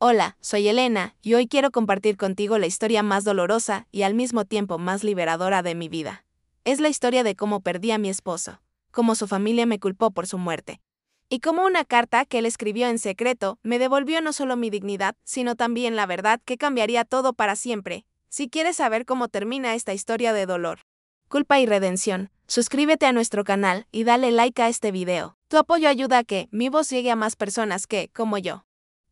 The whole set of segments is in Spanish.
Hola, soy Elena, y hoy quiero compartir contigo la historia más dolorosa y al mismo tiempo más liberadora de mi vida. Es la historia de cómo perdí a mi esposo, cómo su familia me culpó por su muerte, y cómo una carta que él escribió en secreto me devolvió no solo mi dignidad, sino también la verdad que cambiaría todo para siempre. Si quieres saber cómo termina esta historia de dolor, culpa y redención, suscríbete a nuestro canal y dale like a este video. Tu apoyo ayuda a que mi voz llegue a más personas que, como yo,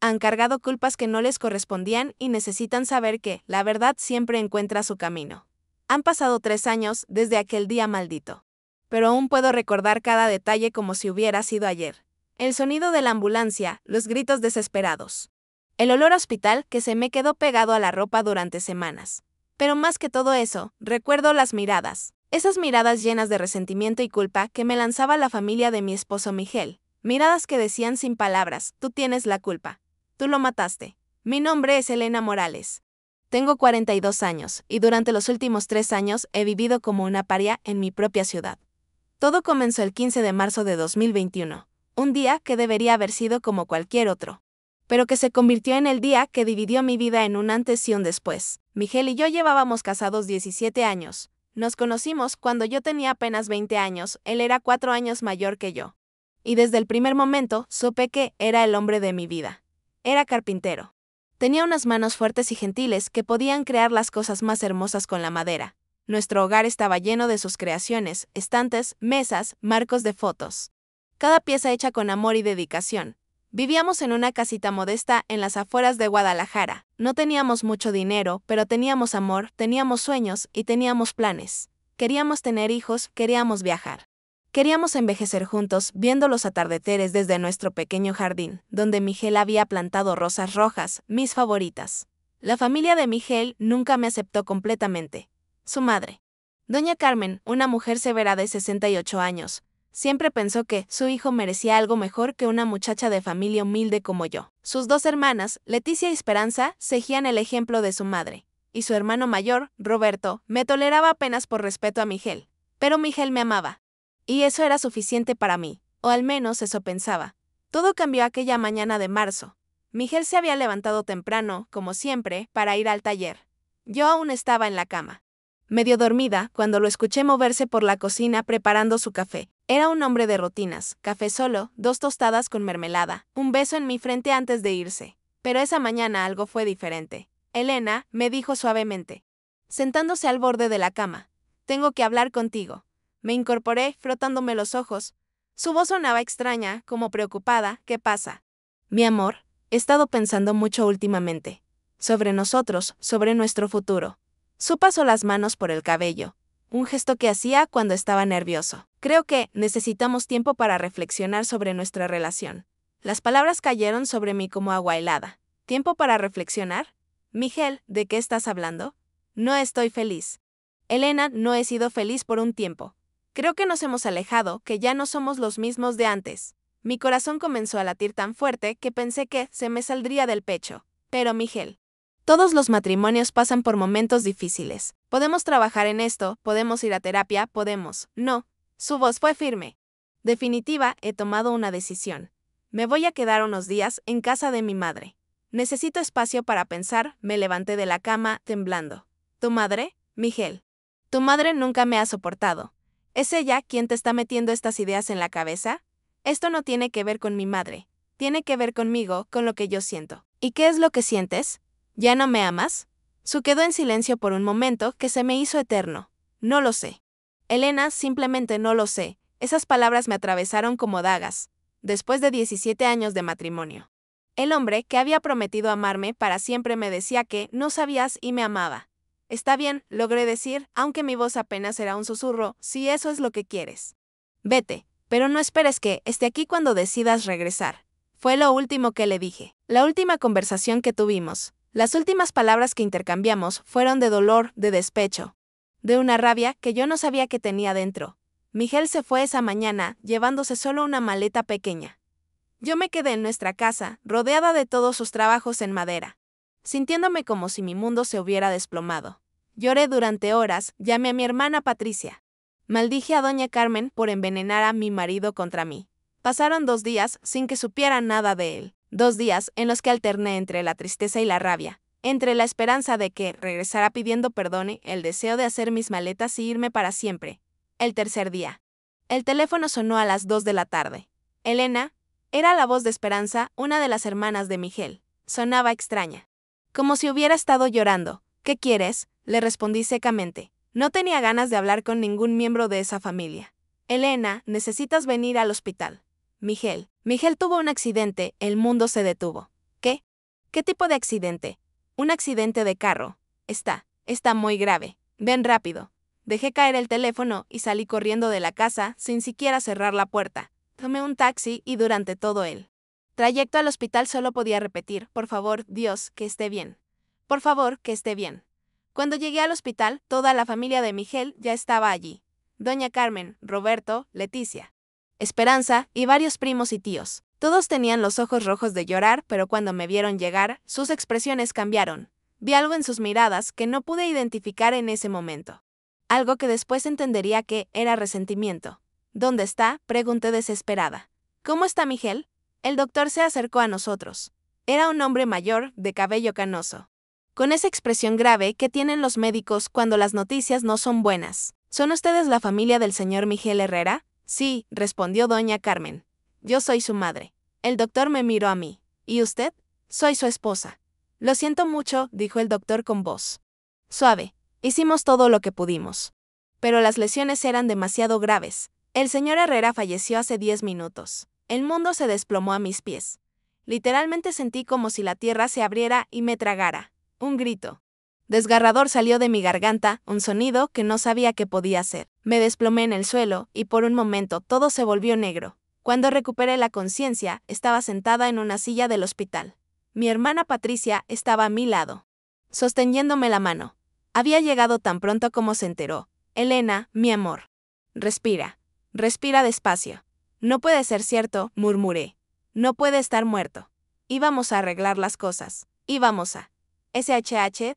han cargado culpas que no les correspondían y necesitan saber que la verdad siempre encuentra su camino. Han pasado 3 años desde aquel día maldito, pero aún puedo recordar cada detalle como si hubiera sido ayer. El sonido de la ambulancia, los gritos desesperados, el olor a hospital que se me quedó pegado a la ropa durante semanas. Pero más que todo eso, recuerdo las miradas, esas miradas llenas de resentimiento y culpa que me lanzaba la familia de mi esposo Miguel. Miradas que decían sin palabras, tú tienes la culpa. Tú lo mataste. Mi nombre es Elena Morales. Tengo 42 años, y durante los últimos 3 años he vivido como una paria en mi propia ciudad. Todo comenzó el 15 de marzo de 2021, un día que debería haber sido como cualquier otro, pero que se convirtió en el día que dividió mi vida en un antes y un después. Miguel y yo llevábamos casados 17 años. Nos conocimos cuando yo tenía apenas 20 años, él era 4 años mayor que yo. Y desde el primer momento supe que era el hombre de mi vida. Era carpintero. Tenía unas manos fuertes y gentiles que podían crear las cosas más hermosas con la madera. Nuestro hogar estaba lleno de sus creaciones, estantes, mesas, marcos de fotos. Cada pieza hecha con amor y dedicación. Vivíamos en una casita modesta en las afueras de Guadalajara. No teníamos mucho dinero, pero teníamos amor, teníamos sueños y teníamos planes. Queríamos tener hijos, queríamos viajar. Queríamos envejecer juntos, viendo los atardeceres desde nuestro pequeño jardín, donde Miguel había plantado rosas rojas, mis favoritas. La familia de Miguel nunca me aceptó completamente. Su madre, doña Carmen, una mujer severa de 68 años, siempre pensó que su hijo merecía algo mejor que una muchacha de familia humilde como yo. Sus 2 hermanas, Leticia y Esperanza, seguían el ejemplo de su madre, y su hermano mayor, Roberto, me toleraba apenas por respeto a Miguel. Pero Miguel me amaba. Y eso era suficiente para mí, o al menos eso pensaba. Todo cambió aquella mañana de marzo. Miguel se había levantado temprano, como siempre, para ir al taller. Yo aún estaba en la cama, medio dormida, cuando lo escuché moverse por la cocina preparando su café. Era un hombre de rutinas, café solo, 2 tostadas con mermelada, un beso en mi frente antes de irse. Pero esa mañana algo fue diferente. Elena, me dijo suavemente, sentándose al borde de la cama, tengo que hablar contigo. Me incorporé, frotándome los ojos. Su voz sonaba extraña, como preocupada. ¿Qué pasa? Mi amor, he estado pensando mucho últimamente. Sobre nosotros, sobre nuestro futuro. Su pasó las manos por el cabello. Un gesto que hacía cuando estaba nervioso. Creo que necesitamos tiempo para reflexionar sobre nuestra relación. Las palabras cayeron sobre mí como agua helada. ¿Tiempo para reflexionar? Miguel, ¿de qué estás hablando? No estoy feliz. Elena, no he sido feliz por un tiempo. Creo que nos hemos alejado, que ya no somos los mismos de antes. Mi corazón comenzó a latir tan fuerte que pensé que se me saldría del pecho. Pero Miguel, todos los matrimonios pasan por momentos difíciles. Podemos trabajar en esto, podemos ir a terapia, podemos. No. Su voz fue firme. Definitiva, he tomado una decisión. Me voy a quedar unos días en casa de mi madre. Necesito espacio para pensar, me levanté de la cama, temblando. ¿Tu madre? Miguel. Tu madre nunca me ha soportado. ¿Es ella quien te está metiendo estas ideas en la cabeza? Esto no tiene que ver con mi madre. Tiene que ver conmigo, con lo que yo siento. ¿Y qué es lo que sientes? ¿Ya no me amas? Su quedó en silencio por un momento que se me hizo eterno. No lo sé. Elena, simplemente no lo sé. Esas palabras me atravesaron como dagas. Después de 17 años de matrimonio. El hombre que había prometido amarme para siempre me decía que no sabías y me amaba. Está bien, logré decir, aunque mi voz apenas era un susurro, si eso es lo que quieres. Vete, pero no esperes que esté aquí cuando decidas regresar. Fue lo último que le dije. La última conversación que tuvimos, las últimas palabras que intercambiamos fueron de dolor, de despecho, de una rabia que yo no sabía que tenía dentro. Miguel se fue esa mañana, llevándose solo una maleta pequeña. Yo me quedé en nuestra casa, rodeada de todos sus trabajos en madera, sintiéndome como si mi mundo se hubiera desplomado. Lloré durante horas, llamé a mi hermana Patricia. Maldije a doña Carmen por envenenar a mi marido contra mí. Pasaron 2 días sin que supiera nada de él. 2 días en los que alterné entre la tristeza y la rabia, entre la esperanza de que regresara pidiendo perdón y el deseo de hacer mis maletas y irme para siempre. El tercer día. El teléfono sonó a las 2 de la tarde. Elena, era la voz de Esperanza, una de las hermanas de Miguel. Sonaba extraña. Como si hubiera estado llorando. ¿Qué quieres?, le respondí secamente. No tenía ganas de hablar con ningún miembro de esa familia. Elena, necesitas venir al hospital. Miguel tuvo un accidente, el mundo se detuvo. ¿Qué? ¿Qué tipo de accidente? Un accidente de carro. Está muy grave. Ven rápido. Dejé caer el teléfono y salí corriendo de la casa sin siquiera cerrar la puerta. Tomé un taxi y durante todo el trayecto al hospital solo podía repetir, por favor, Dios, que esté bien. Por favor, que esté bien. Cuando llegué al hospital, toda la familia de Miguel ya estaba allí. Doña Carmen, Roberto, Leticia, Esperanza y varios primos y tíos. Todos tenían los ojos rojos de llorar, pero cuando me vieron llegar, sus expresiones cambiaron. Vi algo en sus miradas que no pude identificar en ese momento. Algo que después entendería que era resentimiento. ¿Dónde está?, pregunté desesperada. ¿Cómo está Miguel? El doctor se acercó a nosotros. Era un hombre mayor, de cabello canoso. Con esa expresión grave que tienen los médicos cuando las noticias no son buenas. ¿Son ustedes la familia del señor Miguel Herrera? Sí, respondió doña Carmen. Yo soy su madre. El doctor me miró a mí. ¿Y usted? Soy su esposa. Lo siento mucho, dijo el doctor con voz suave. Hicimos todo lo que pudimos. Pero las lesiones eran demasiado graves. El señor Herrera falleció hace 10 minutos. El mundo se desplomó a mis pies. Literalmente sentí como si la tierra se abriera y me tragara. Un grito desgarrador salió de mi garganta, un sonido que no sabía qué podía hacer. Me desplomé en el suelo, y por un momento todo se volvió negro. Cuando recuperé la conciencia, estaba sentada en una silla del hospital. Mi hermana Patricia estaba a mi lado, sosteniéndome la mano. Había llegado tan pronto como se enteró. Elena, mi amor. Respira. Respira despacio. No puede ser cierto, murmuré. No puede estar muerto. Íbamos a arreglar las cosas. Íbamos a...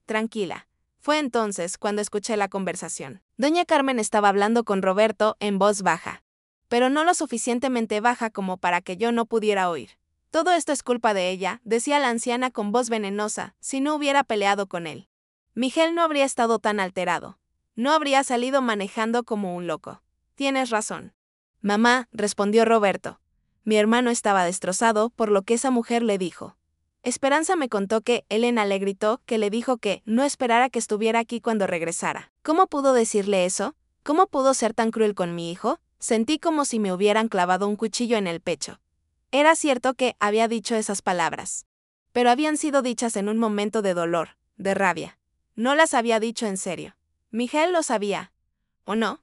tranquila. Fue entonces cuando escuché la conversación. Doña Carmen estaba hablando con Roberto en voz baja, pero no lo suficientemente baja como para que yo no pudiera oír. Todo esto es culpa de ella, decía la anciana con voz venenosa, si no hubiera peleado con él. Miguel no habría estado tan alterado. No habría salido manejando como un loco. Tienes razón. Mamá, respondió Roberto. Mi hermano estaba destrozado por lo que esa mujer le dijo. Esperanza me contó que Elena le gritó, que le dijo que no esperara que estuviera aquí cuando regresara. ¿Cómo pudo decirle eso? ¿Cómo pudo ser tan cruel con mi hijo? Sentí como si me hubieran clavado un cuchillo en el pecho. Era cierto que había dicho esas palabras, pero habían sido dichas en un momento de dolor, de rabia. No las había dicho en serio. Miguel lo sabía. ¿O no?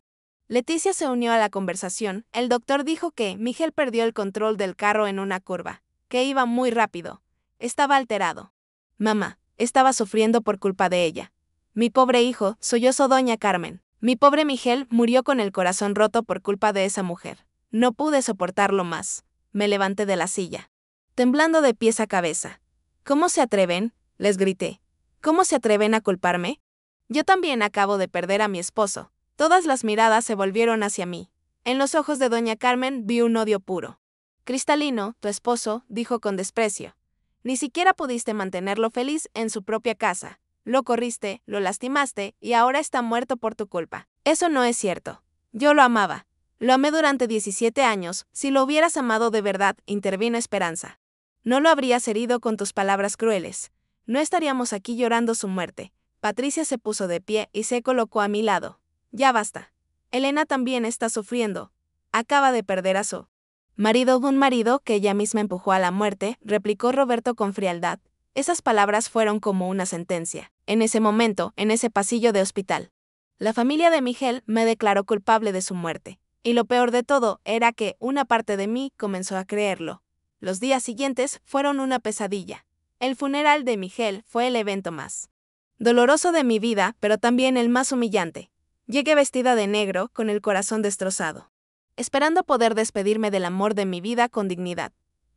Leticia se unió a la conversación. El doctor dijo que Miguel perdió el control del carro en una curva, que iba muy rápido. Estaba alterado. Mamá, estaba sufriendo por culpa de ella. Mi pobre hijo, sollozó doña Carmen. Mi pobre Miguel murió con el corazón roto por culpa de esa mujer. No pude soportarlo más. Me levanté de la silla, temblando de pies a cabeza. ¿Cómo se atreven?, les grité. ¿Cómo se atreven a culparme? Yo también acabo de perder a mi esposo. Todas las miradas se volvieron hacia mí. En los ojos de doña Carmen vi un odio puro. Cristalino, tu esposo, dijo con desprecio. Ni siquiera pudiste mantenerlo feliz en su propia casa. Lo corriste, lo lastimaste y ahora está muerto por tu culpa. Eso no es cierto. Yo lo amaba. Lo amé durante 17 años. Si lo hubieras amado de verdad, intervino Esperanza. No lo habrías herido con tus palabras crueles. No estaríamos aquí llorando su muerte. Patricia se puso de pie y se colocó a mi lado. Ya basta. Elena también está sufriendo. Acaba de perder a su marido, un marido que ella misma empujó a la muerte, replicó Roberto con frialdad. Esas palabras fueron como una sentencia. En ese momento, en ese pasillo de hospital, la familia de Miguel me declaró culpable de su muerte. Y lo peor de todo era que una parte de mí comenzó a creerlo. Los días siguientes fueron una pesadilla. El funeral de Miguel fue el evento más doloroso de mi vida, pero también el más humillante. Llegué vestida de negro, con el corazón destrozado, esperando poder despedirme del amor de mi vida con dignidad.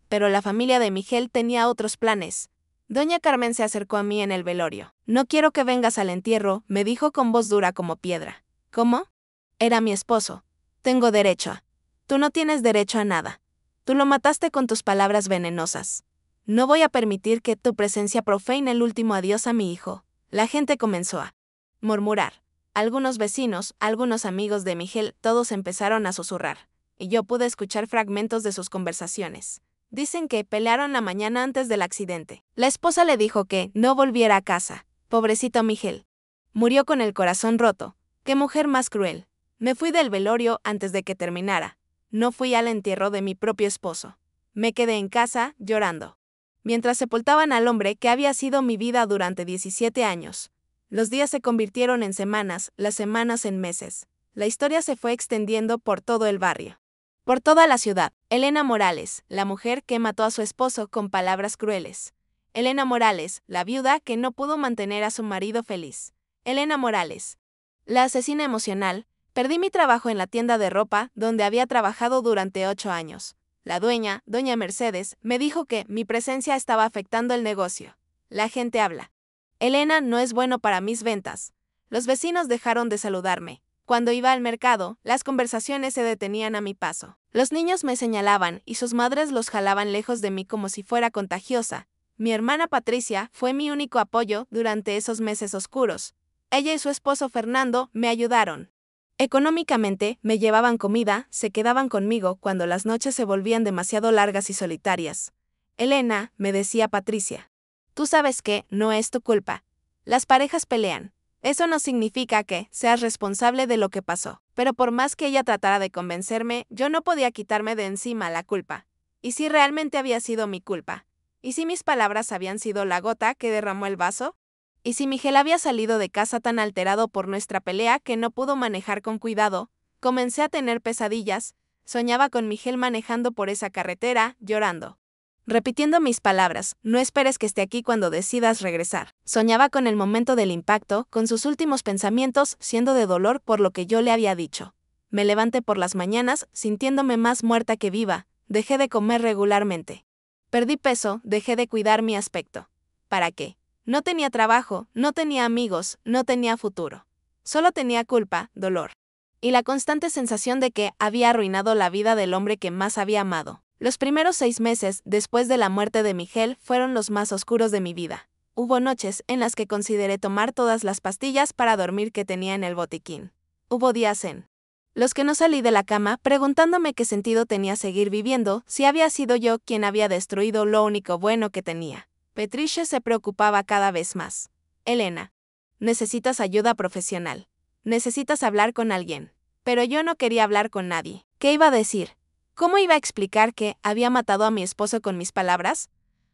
Pero la familia de Miguel tenía otros planes. Doña Carmen se acercó a mí en el velorio. No quiero que vengas al entierro, me dijo con voz dura como piedra. ¿Cómo? Era mi esposo. Tengo derecho a... Tú no tienes derecho a nada. Tú lo mataste con tus palabras venenosas. No voy a permitir que tu presencia profane el último adiós a mi hijo. La gente comenzó a murmurar. Algunos vecinos, algunos amigos de Miguel, todos empezaron a susurrar. Y yo pude escuchar fragmentos de sus conversaciones. Dicen que pelearon la mañana antes del accidente. La esposa le dijo que no volviera a casa. Pobrecito Miguel. Murió con el corazón roto. ¡Qué mujer más cruel! Me fui del velorio antes de que terminara. No fui al entierro de mi propio esposo. Me quedé en casa, llorando. Mientras sepultaban al hombre que había sido mi vida durante 17 años. Los días se convirtieron en semanas, las semanas en meses. La historia se fue extendiendo por todo el barrio. Por toda la ciudad. Elena Morales, la mujer que mató a su esposo con palabras crueles. Elena Morales, la viuda que no pudo mantener a su marido feliz. Elena Morales, la asesina emocional. Perdí mi trabajo en la tienda de ropa donde había trabajado durante 8 años. La dueña, doña Mercedes, me dijo que mi presencia estaba afectando el negocio. La gente habla. Elena no es bueno para mis ventas. Los vecinos dejaron de saludarme. Cuando iba al mercado, las conversaciones se detenían a mi paso. Los niños me señalaban y sus madres los jalaban lejos de mí como si fuera contagiosa. Mi hermana Patricia fue mi único apoyo durante esos meses oscuros. Ella y su esposo Fernando me ayudaron. Económicamente, me llevaban comida, se quedaban conmigo cuando las noches se volvían demasiado largas y solitarias. Elena, me decía Patricia. Tú sabes que no es tu culpa. Las parejas pelean. Eso no significa que seas responsable de lo que pasó. Pero por más que ella tratara de convencerme, yo no podía quitarme de encima la culpa. ¿Y si realmente había sido mi culpa? ¿Y si mis palabras habían sido la gota que derramó el vaso? ¿Y si Miguel había salido de casa tan alterado por nuestra pelea que no pudo manejar con cuidado? Comencé a tener pesadillas, soñaba con Miguel manejando por esa carretera, llorando. Repitiendo mis palabras, no esperes que esté aquí cuando decidas regresar. Soñaba con el momento del impacto, con sus últimos pensamientos siendo de dolor por lo que yo le había dicho. Me levanté por las mañanas, sintiéndome más muerta que viva, dejé de comer regularmente. Perdí peso, dejé de cuidar mi aspecto. ¿Para qué? No tenía trabajo, no tenía amigos, no tenía futuro. Solo tenía culpa, dolor. Y la constante sensación de que había arruinado la vida del hombre que más había amado. Los primeros 6 meses después de la muerte de Miguel fueron los más oscuros de mi vida. Hubo noches en las que consideré tomar todas las pastillas para dormir que tenía en el botiquín. Hubo días en los que no salí de la cama preguntándome qué sentido tenía seguir viviendo si había sido yo quien había destruido lo único bueno que tenía. Patricia se preocupaba cada vez más. Elena, necesitas ayuda profesional. Necesitas hablar con alguien. Pero yo no quería hablar con nadie. ¿Qué iba a decir? ¿Cómo iba a explicar que había matado a mi esposo con mis palabras?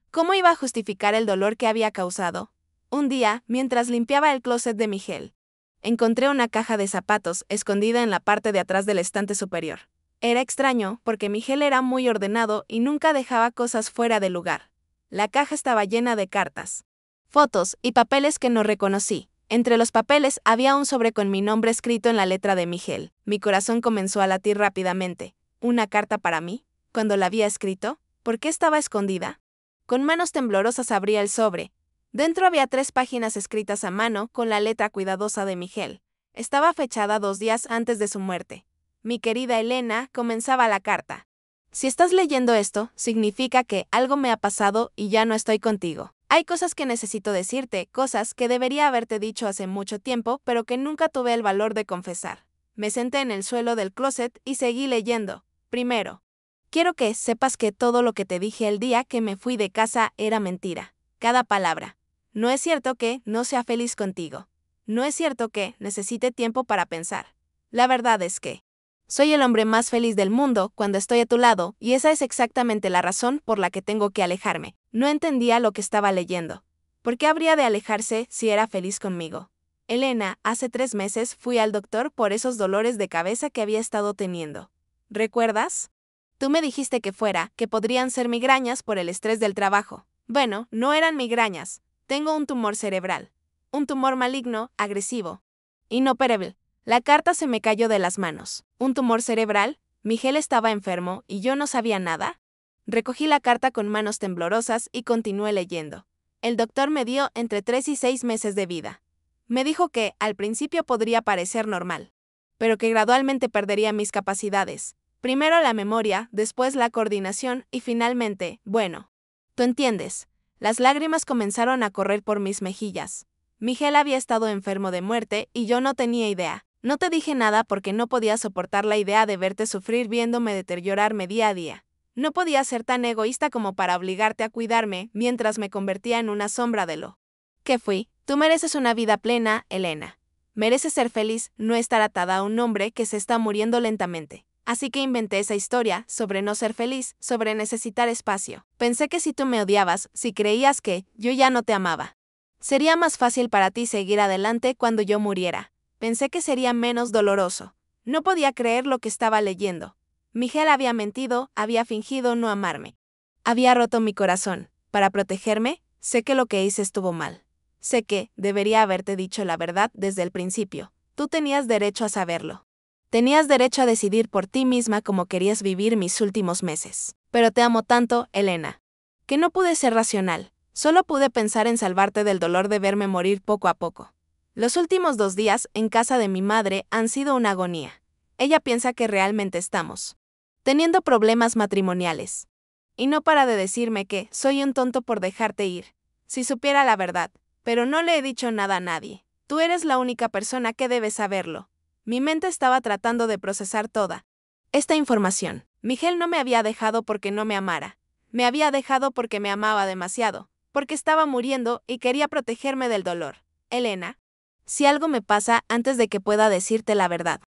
¿Cómo iba a justificar el dolor que había causado? Un día, mientras limpiaba el closet de Miguel, encontré una caja de zapatos escondida en la parte de atrás del estante superior. Era extraño porque Miguel era muy ordenado y nunca dejaba cosas fuera de lugar. La caja estaba llena de cartas, fotos y papeles que no reconocí. Entre los papeles había un sobre con mi nombre escrito en la letra de Miguel. Mi corazón comenzó a latir rápidamente. ¿Una carta para mí? ¿Cuando la había escrito? ¿Por qué estaba escondida? Con manos temblorosas abría el sobre. Dentro había 3 páginas escritas a mano con la letra cuidadosa de Miguel. Estaba fechada 2 días antes de su muerte. Mi querida Elena, comenzaba la carta. Si estás leyendo esto, significa que algo me ha pasado y ya no estoy contigo. Hay cosas que necesito decirte, cosas que debería haberte dicho hace mucho tiempo, pero que nunca tuve el valor de confesar. Me senté en el suelo del closet y seguí leyendo. Primero, quiero que sepas que todo lo que te dije el día que me fui de casa era mentira. Cada palabra. No es cierto que no sea feliz contigo. No es cierto que necesite tiempo para pensar. La verdad es que soy el hombre más feliz del mundo cuando estoy a tu lado, y esa es exactamente la razón por la que tengo que alejarme. No entendía lo que estaba leyendo. ¿Por qué habría de alejarse si era feliz conmigo? Elena, hace 3 meses fui al doctor por esos dolores de cabeza que había estado teniendo. ¿Recuerdas? Tú me dijiste que podrían ser migrañas por el estrés del trabajo. Bueno, no eran migrañas. Tengo un tumor cerebral. Un tumor maligno, agresivo. Inoperable. La carta se me cayó de las manos. ¿Un tumor cerebral? ¿Miguel estaba enfermo y yo no sabía nada? Recogí la carta con manos temblorosas y continué leyendo. El doctor me dio entre 3 y 6 meses de vida. Me dijo que, al principio podría parecer normal, pero que gradualmente perdería mis capacidades. Primero la memoria, después la coordinación y finalmente, bueno, Tú entiendes. Las lágrimas comenzaron a correr por mis mejillas. Miguel había estado enfermo de muerte y yo no tenía idea. No te dije nada porque no podía soportar la idea de verte sufrir viéndome deteriorarme día a día. No podía ser tan egoísta como para obligarte a cuidarme mientras me convertía en una sombra de lo que fui. Tú mereces una vida plena, Elena. Mereces ser feliz, no estar atada a un hombre que se está muriendo lentamente. Así que inventé esa historia sobre no ser feliz, sobre necesitar espacio. Pensé que si tú me odiabas, si creías que yo ya no te amaba, sería más fácil para ti seguir adelante cuando yo muriera. Pensé que sería menos doloroso. No podía creer lo que estaba leyendo. Miguel había mentido, había fingido no amarme. Había roto mi corazón. Para protegerme, sé que lo que hice estuvo mal. Sé que debería haberte dicho la verdad desde el principio. Tú tenías derecho a saberlo. Tenías derecho a decidir por ti misma cómo querías vivir mis últimos meses. Pero te amo tanto, Elena, que no pude ser racional. Solo pude pensar en salvarte del dolor de verme morir poco a poco. Los últimos 2 días en casa de mi madre han sido una agonía. Ella piensa que realmente estamos teniendo problemas matrimoniales. Y no para de decirme que soy un tonto por dejarte ir. Si supiera la verdad, pero no le he dicho nada a nadie. Tú eres la única persona que debe saberlo. Mi mente estaba tratando de procesar toda esta información. Miguel no me había dejado porque no me amara. Me había dejado porque me amaba demasiado, porque estaba muriendo y quería protegerme del dolor. Elena, si algo me pasa antes de que pueda decirte la verdad,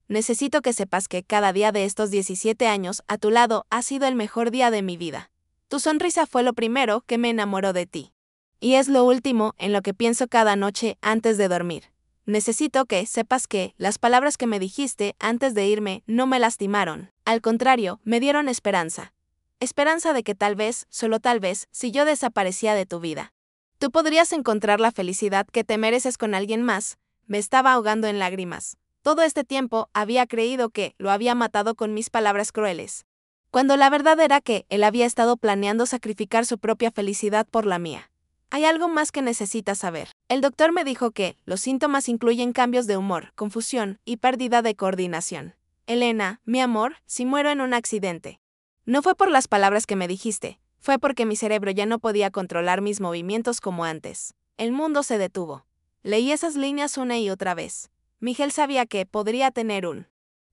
necesito que sepas que cada día de estos 17 años a tu lado ha sido el mejor día de mi vida. Tu sonrisa fue lo primero que me enamoró de ti. Y es lo último en lo que pienso cada noche antes de dormir. Necesito que sepas que las palabras que me dijiste antes de irme no me lastimaron. Al contrario, me dieron esperanza. Esperanza de que tal vez, solo tal vez, si yo desaparecía de tu vida, tú podrías encontrar la felicidad que te mereces con alguien más. Me estaba ahogando en lágrimas. Todo este tiempo había creído que lo había matado con mis palabras crueles, cuando la verdad era que él había estado planeando sacrificar su propia felicidad por la mía. Hay algo más que necesitas saber. El doctor me dijo que los síntomas incluyen cambios de humor, confusión y pérdida de coordinación. Elena, mi amor, si muero en un accidente, no fue por las palabras que me dijiste, fue porque mi cerebro ya no podía controlar mis movimientos como antes. El mundo se detuvo. Leí esas líneas una y otra vez. Miguel sabía que podría tener un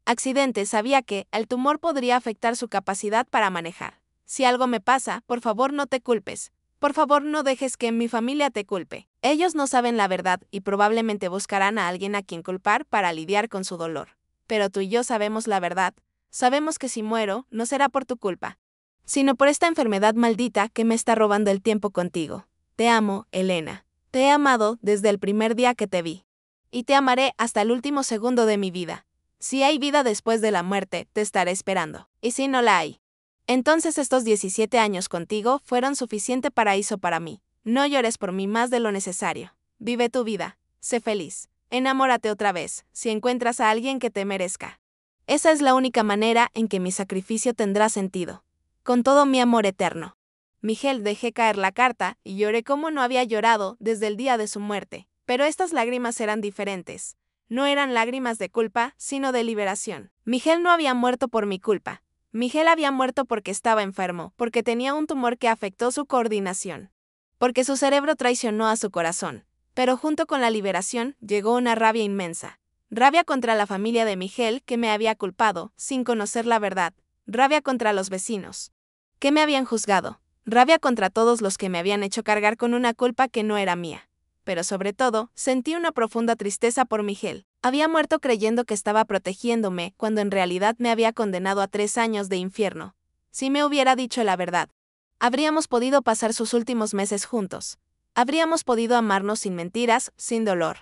accidente, sabía que el tumor podría afectar su capacidad para manejar. Si algo me pasa, por favor no te culpes. Por favor no dejes que mi familia te culpe. Ellos no saben la verdad y probablemente buscarán a alguien a quien culpar para lidiar con su dolor. Pero tú y yo sabemos la verdad. Sabemos que si muero, no será por tu culpa, sino por esta enfermedad maldita que me está robando el tiempo contigo. Te amo, Elena. Te he amado desde el primer día que te vi. Y te amaré hasta el último segundo de mi vida. Si hay vida después de la muerte, te estaré esperando. Y si no la hay, entonces estos 17 años contigo fueron suficiente paraíso para mí. No llores por mí más de lo necesario. Vive tu vida. Sé feliz. Enamórate otra vez, si encuentras a alguien que te merezca. Esa es la única manera en que mi sacrificio tendrá sentido. Con todo mi amor eterno. Miguel, dejé caer la carta y lloré como no había llorado desde el día de su muerte. Pero estas lágrimas eran diferentes. No eran lágrimas de culpa, sino de liberación. Miguel no había muerto por mi culpa. Miguel había muerto porque estaba enfermo, porque tenía un tumor que afectó su coordinación, porque su cerebro traicionó a su corazón. Pero junto con la liberación llegó una rabia inmensa. Rabia contra la familia de Miguel que me había culpado, sin conocer la verdad. Rabia contra los vecinos, que me habían juzgado. Rabia contra todos los que me habían hecho cargar con una culpa que no era mía. Pero sobre todo, sentí una profunda tristeza por Miguel. Había muerto creyendo que estaba protegiéndome, cuando en realidad me había condenado a 3 años de infierno. Si me hubiera dicho la verdad, habríamos podido pasar sus últimos meses juntos. Habríamos podido amarnos sin mentiras, sin dolor,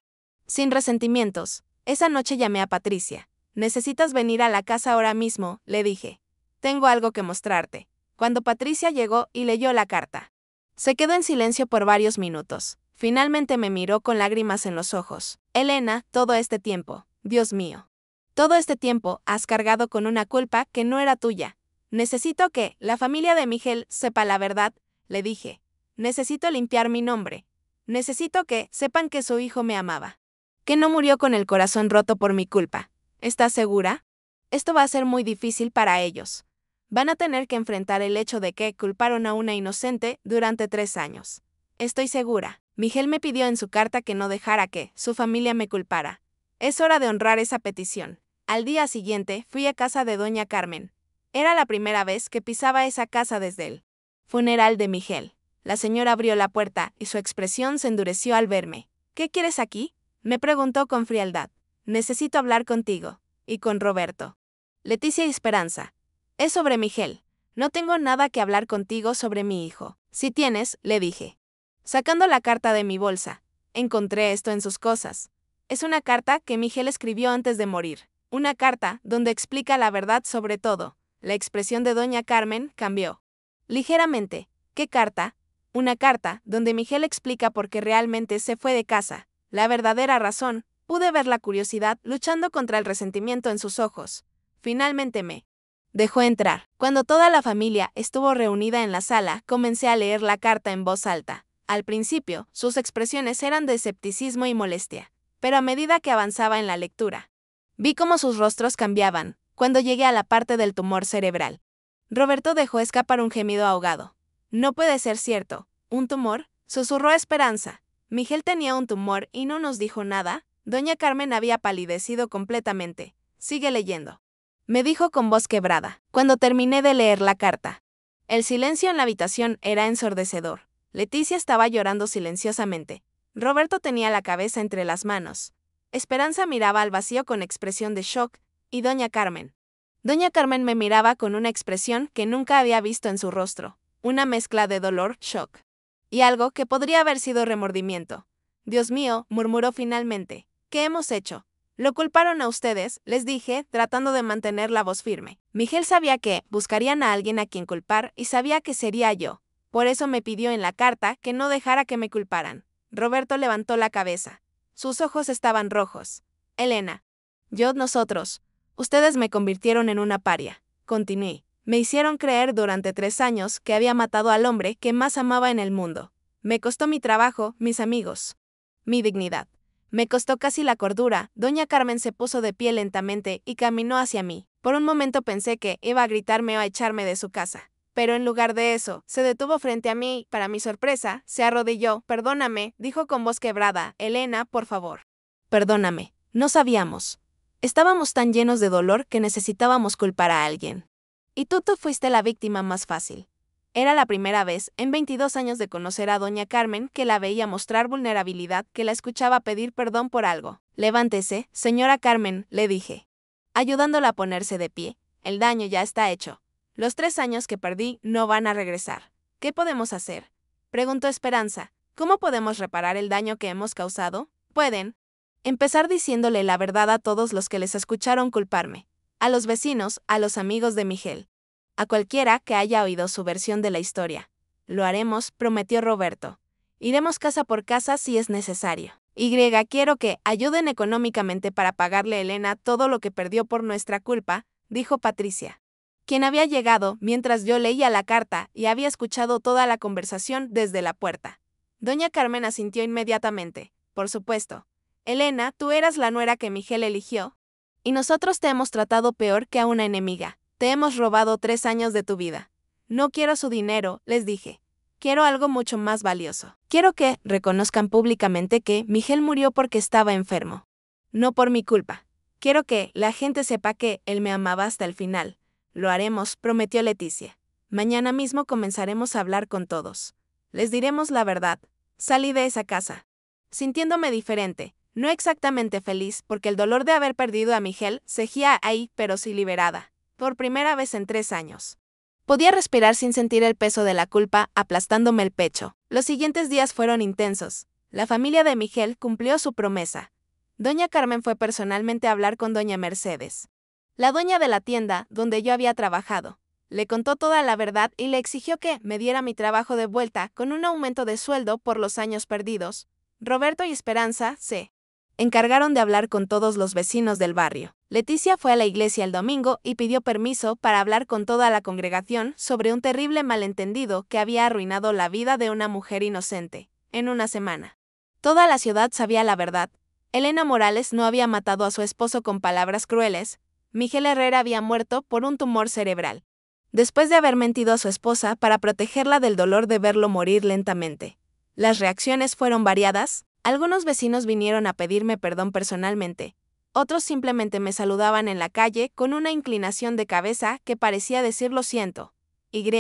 sin resentimientos. Esa noche llamé a Patricia. Necesitas venir a la casa ahora mismo, le dije. Tengo algo que mostrarte. Cuando Patricia llegó y leyó la carta, se quedó en silencio por varios minutos. Finalmente me miró con lágrimas en los ojos. Elena, todo este tiempo, Dios mío, todo este tiempo has cargado con una culpa que no era tuya. Necesito que la familia de Miguel sepa la verdad, le dije. Necesito limpiar mi nombre. Necesito que sepan que su hijo me amaba, que no murió con el corazón roto por mi culpa. ¿Estás segura? Esto va a ser muy difícil para ellos. Van a tener que enfrentar el hecho de que culparon a una inocente durante 3 años. Estoy segura. Miguel me pidió en su carta que no dejara que su familia me culpara. Es hora de honrar esa petición. Al día siguiente fui a casa de doña Carmen. Era la primera vez que pisaba esa casa desde el funeral de Miguel. La señora abrió la puerta y su expresión se endureció al verme. ¿Qué quieres aquí?, me preguntó con frialdad. Necesito hablar contigo. Y con Roberto. Leticia y Esperanza. Es sobre Miguel. No tengo nada que hablar contigo sobre mi hijo. Si tienes, le dije. Sacando la carta de mi bolsa. Encontré esto en sus cosas. Es una carta que Miguel escribió antes de morir. Una carta donde explica la verdad sobre todo. La expresión de doña Carmen cambió ligeramente. ¿Qué carta? Una carta donde Miguel explica por qué realmente se fue de casa. La verdadera razón. Pude ver la curiosidad luchando contra el resentimiento en sus ojos. Finalmente me dejó entrar. Cuando toda la familia estuvo reunida en la sala, comencé a leer la carta en voz alta. Al principio, sus expresiones eran de escepticismo y molestia, pero a medida que avanzaba en la lectura, vi cómo sus rostros cambiaban. Cuando llegué a la parte del tumor cerebral, Roberto dejó escapar un gemido ahogado. No puede ser cierto. ¿Un tumor?, susurró Esperanza. Miguel tenía un tumor y no nos dijo nada. Doña Carmen había palidecido completamente. Sigue leyendo, me dijo con voz quebrada, cuando terminé de leer la carta. El silencio en la habitación era ensordecedor. Leticia estaba llorando silenciosamente. Roberto tenía la cabeza entre las manos. Esperanza miraba al vacío con expresión de shock, y Doña Carmen. Doña Carmen me miraba con una expresión que nunca había visto en su rostro, una mezcla de dolor, shock, y algo que podría haber sido remordimiento. Dios mío, murmuró finalmente. ¿Qué hemos hecho? Lo culparon a ustedes, les dije, tratando de mantener la voz firme. Miguel sabía que buscarían a alguien a quien culpar y sabía que sería yo. Por eso me pidió en la carta que no dejara que me culparan. Roberto levantó la cabeza. Sus ojos estaban rojos. Elena. Nosotros. Ustedes me convirtieron en una paria. Continué. Me hicieron creer durante 3 años que había matado al hombre que más amaba en el mundo. Me costó mi trabajo, mis amigos, mi dignidad. Me costó casi la cordura. Doña Carmen se puso de pie lentamente y caminó hacia mí. Por un momento pensé que iba a gritarme o a echarme de su casa. Pero en lugar de eso, se detuvo frente a mí. Para mi sorpresa, se arrodilló. Perdóname, dijo con voz quebrada. Elena, por favor. Perdóname. No sabíamos. Estábamos tan llenos de dolor que necesitábamos culpar a alguien. Y tú fuiste la víctima más fácil. Era la primera vez, en 22 años de conocer a doña Carmen, que la veía mostrar vulnerabilidad, que la escuchaba pedir perdón por algo. Levántese, señora Carmen, le dije, ayudándola a ponerse de pie. El daño ya está hecho. Los 3 años que perdí no van a regresar. ¿Qué podemos hacer?, preguntó Esperanza. ¿Cómo podemos reparar el daño que hemos causado? Pueden empezar diciéndole la verdad a todos los que les escucharon culparme. A los vecinos, a los amigos de Miguel. A cualquiera que haya oído su versión de la historia. Lo haremos, prometió Roberto. Iremos casa por casa si es necesario. Quiero que ayuden económicamente para pagarle a Elena todo lo que perdió por nuestra culpa, dijo Patricia, quien había llegado mientras yo leía la carta y había escuchado toda la conversación desde la puerta. Doña Carmen asintió inmediatamente. Por supuesto. Elena, tú eras la nuera que Miguel eligió. Y nosotros te hemos tratado peor que a una enemiga. Te hemos robado 3 años de tu vida. No quiero su dinero, les dije. Quiero algo mucho más valioso. Quiero que reconozcan públicamente que Miguel murió porque estaba enfermo. No por mi culpa. Quiero que la gente sepa que él me amaba hasta el final. Lo haremos, prometió Leticia. Mañana mismo comenzaremos a hablar con todos. Les diremos la verdad. Salí de esa casa sintiéndome diferente. No exactamente feliz, porque el dolor de haber perdido a Miguel seguía ahí, pero sí liberada. Por primera vez en 3 años. Podía respirar sin sentir el peso de la culpa aplastándome el pecho. Los siguientes días fueron intensos. La familia de Miguel cumplió su promesa. Doña Carmen fue personalmente a hablar con doña Mercedes, la dueña de la tienda donde yo había trabajado. Le contó toda la verdad y le exigió que me diera mi trabajo de vuelta con un aumento de sueldo por los años perdidos. Roberto y Esperanza se encargaron de hablar con todos los vecinos del barrio. Leticia fue a la iglesia el domingo y pidió permiso para hablar con toda la congregación sobre un terrible malentendido que había arruinado la vida de una mujer inocente, en una semana. Toda la ciudad sabía la verdad. Elena Morales no había matado a su esposo con palabras crueles. Miguel Herrera había muerto por un tumor cerebral. después de haber mentido a su esposa para protegerla del dolor de verlo morir lentamente. Las reacciones fueron variadas, algunos vecinos vinieron a pedirme perdón personalmente, otros simplemente me saludaban en la calle con una inclinación de cabeza que parecía decir lo siento,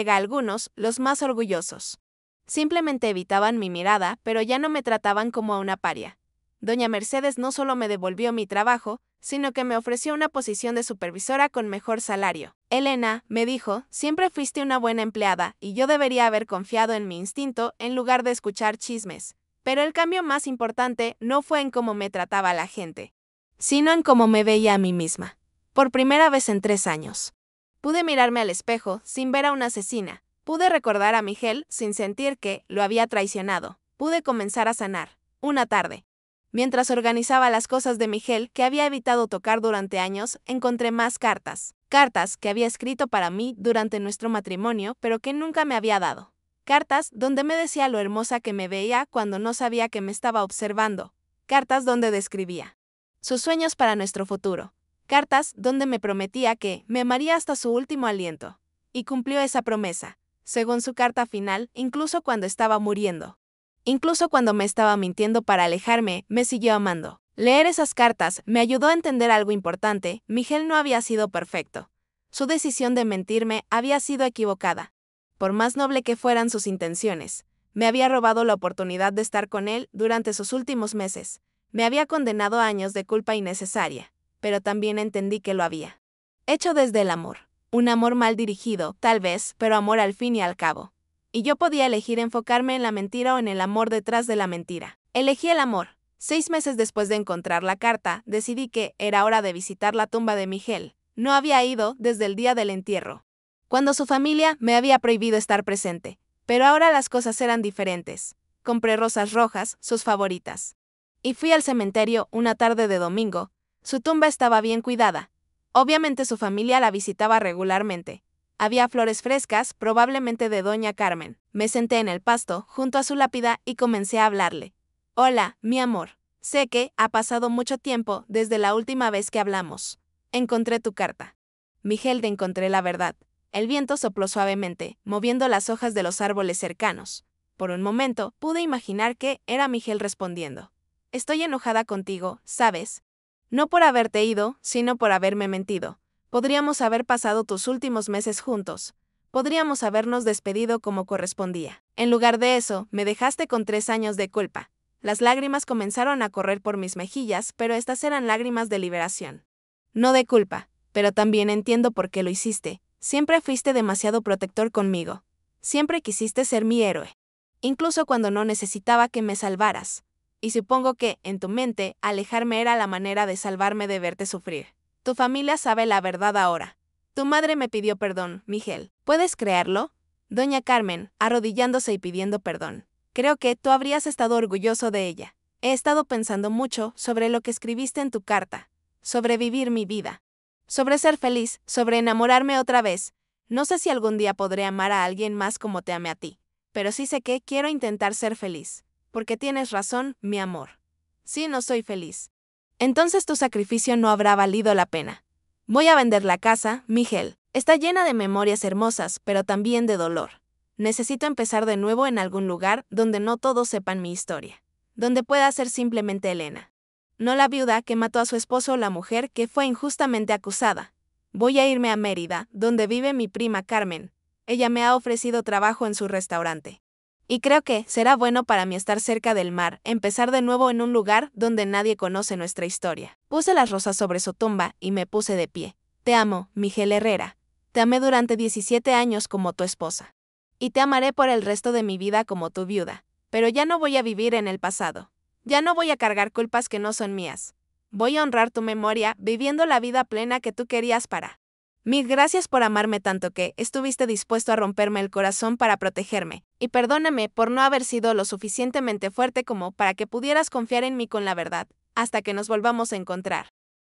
algunos, los más orgullosos. Simplemente evitaban mi mirada, pero ya no me trataban como a una paria. Doña Mercedes no solo me devolvió mi trabajo, sino que me ofreció una posición de supervisora con mejor salario. Elena, me dijo, siempre fuiste una buena empleada y yo debería haber confiado en mi instinto en lugar de escuchar chismes. Pero el cambio más importante no fue en cómo me trataba la gente, sino en cómo me veía a mí misma. Por primera vez en 3 años. Pude mirarme al espejo sin ver a una asesina. Pude recordar a Miguel sin sentir que lo había traicionado. Pude comenzar a sanar. Una tarde. Mientras organizaba las cosas de Miguel que había evitado tocar durante años, encontré más cartas. Cartas que había escrito para mí durante nuestro matrimonio, pero que nunca me había dado. Cartas donde me decía lo hermosa que me veía cuando no sabía que me estaba observando. Cartas donde describía sus sueños para nuestro futuro. Cartas donde me prometía que me amaría hasta su último aliento. Y cumplió esa promesa, según su carta final, incluso cuando estaba muriendo. Incluso cuando me estaba mintiendo para alejarme, me siguió amando. Leer esas cartas me ayudó a entender algo importante: Miguel no había sido perfecto. Su decisión de mentirme había sido equivocada. Por más noble que fueran sus intenciones, me había robado la oportunidad de estar con él durante sus últimos meses. Me había condenado a años de culpa innecesaria, pero también entendí que lo había hecho desde el amor. Un amor mal dirigido, tal vez, pero amor al fin y al cabo. Y yo podía elegir enfocarme en la mentira o en el amor detrás de la mentira. Elegí el amor. 6 meses después de encontrar la carta, decidí que era hora de visitar la tumba de Miguel. No había ido desde el día del entierro, cuando su familia me había prohibido estar presente. Pero ahora las cosas eran diferentes. Compré rosas rojas, sus favoritas. Y fui al cementerio una tarde de domingo. Su tumba estaba bien cuidada. Obviamente su familia la visitaba regularmente. Había flores frescas, probablemente de Doña Carmen. Me senté en el pasto, junto a su lápida, y comencé a hablarle. Hola, mi amor. Sé que ha pasado mucho tiempo desde la última vez que hablamos. Encontré tu carta. Miguel, te encontré la verdad. El viento sopló suavemente, moviendo las hojas de los árboles cercanos. Por un momento, pude imaginar que era Miguel respondiendo. Estoy enojada contigo, ¿sabes? No por haberte ido, sino por haberme mentido. Podríamos haber pasado tus últimos meses juntos. Podríamos habernos despedido como correspondía. En lugar de eso, me dejaste con 3 años de culpa. Las lágrimas comenzaron a correr por mis mejillas, pero estas eran lágrimas de liberación. No de culpa, pero también entiendo por qué lo hiciste. Siempre fuiste demasiado protector conmigo. Siempre quisiste ser mi héroe. Incluso cuando no necesitaba que me salvaras. Y supongo que, en tu mente, alejarme era la manera de salvarme de verte sufrir. Tu familia sabe la verdad ahora. Tu madre me pidió perdón, Miguel. ¿Puedes creerlo? Doña Carmen, arrodillándose y pidiendo perdón. Creo que tú habrías estado orgulloso de ella. He estado pensando mucho sobre lo que escribiste en tu carta. Sobre vivir mi vida. Sobre ser feliz, sobre enamorarme otra vez. No sé si algún día podré amar a alguien más como te amé a ti. Pero sí sé que quiero intentar ser feliz. Porque tienes razón, mi amor. Si no soy feliz, entonces tu sacrificio no habrá valido la pena. Voy a vender la casa, Miguel. Está llena de memorias hermosas, pero también de dolor. Necesito empezar de nuevo en algún lugar donde no todos sepan mi historia. Donde pueda ser simplemente Elena. No la viuda que mató a su esposo o la mujer que fue injustamente acusada. Voy a irme a Mérida, donde vive mi prima Carmen. Ella me ha ofrecido trabajo en su restaurante. Y creo que será bueno para mí estar cerca del mar, empezar de nuevo en un lugar donde nadie conoce nuestra historia. Puse las rosas sobre su tumba y me puse de pie. Te amo, Miguel Herrera. Te amé durante 17 años como tu esposa. Y te amaré por el resto de mi vida como tu viuda. Pero ya no voy a vivir en el pasado. Ya no voy a cargar culpas que no son mías. Voy a honrar tu memoria viviendo la vida plena que tú querías para. Mil gracias por amarme tanto que estuviste dispuesto a romperme el corazón para protegerme, y perdóname por no haber sido lo suficientemente fuerte como para que pudieras confiar en mí con la verdad, hasta que nos volvamos a encontrar.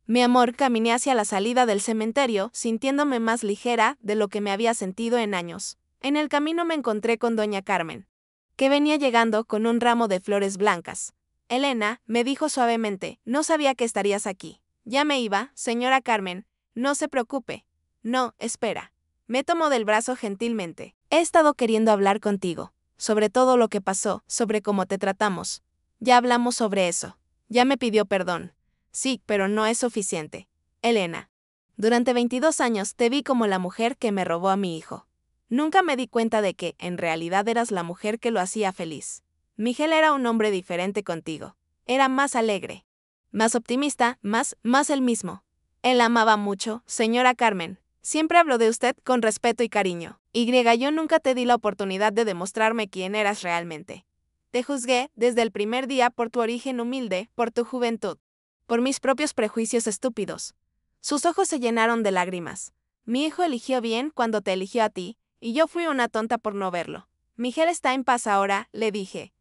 Mi amor, caminé hacia la salida del cementerio, sintiéndome más ligera de lo que me había sentido en años. En el camino me encontré con Doña Carmen, que venía llegando con un ramo de flores blancas. Elena, me dijo suavemente, no sabía que estarías aquí. Ya me iba, señora Carmen, no se preocupe. No, espera. Me tomó del brazo gentilmente. He estado queriendo hablar contigo, sobre todo lo que pasó, sobre cómo te tratamos. Ya hablamos sobre eso. Ya me pidió perdón. Sí, pero no es suficiente. Elena. Durante 22 años te vi como la mujer que me robó a mi hijo. Nunca me di cuenta de que, en realidad, eras la mujer que lo hacía feliz. Miguel era un hombre diferente contigo. Era más alegre, más optimista, más él mismo. Él amaba mucho, señora Carmen. Siempre hablo de usted con respeto y cariño. Yo nunca te di la oportunidad de demostrarme quién eras realmente. Te juzgué desde el primer día por tu origen humilde, por tu juventud, por mis propios prejuicios estúpidos. Sus ojos se llenaron de lágrimas. Mi hijo eligió bien cuando te eligió a ti, y yo fui una tonta por no verlo. Miguel está en paz ahora, le dije.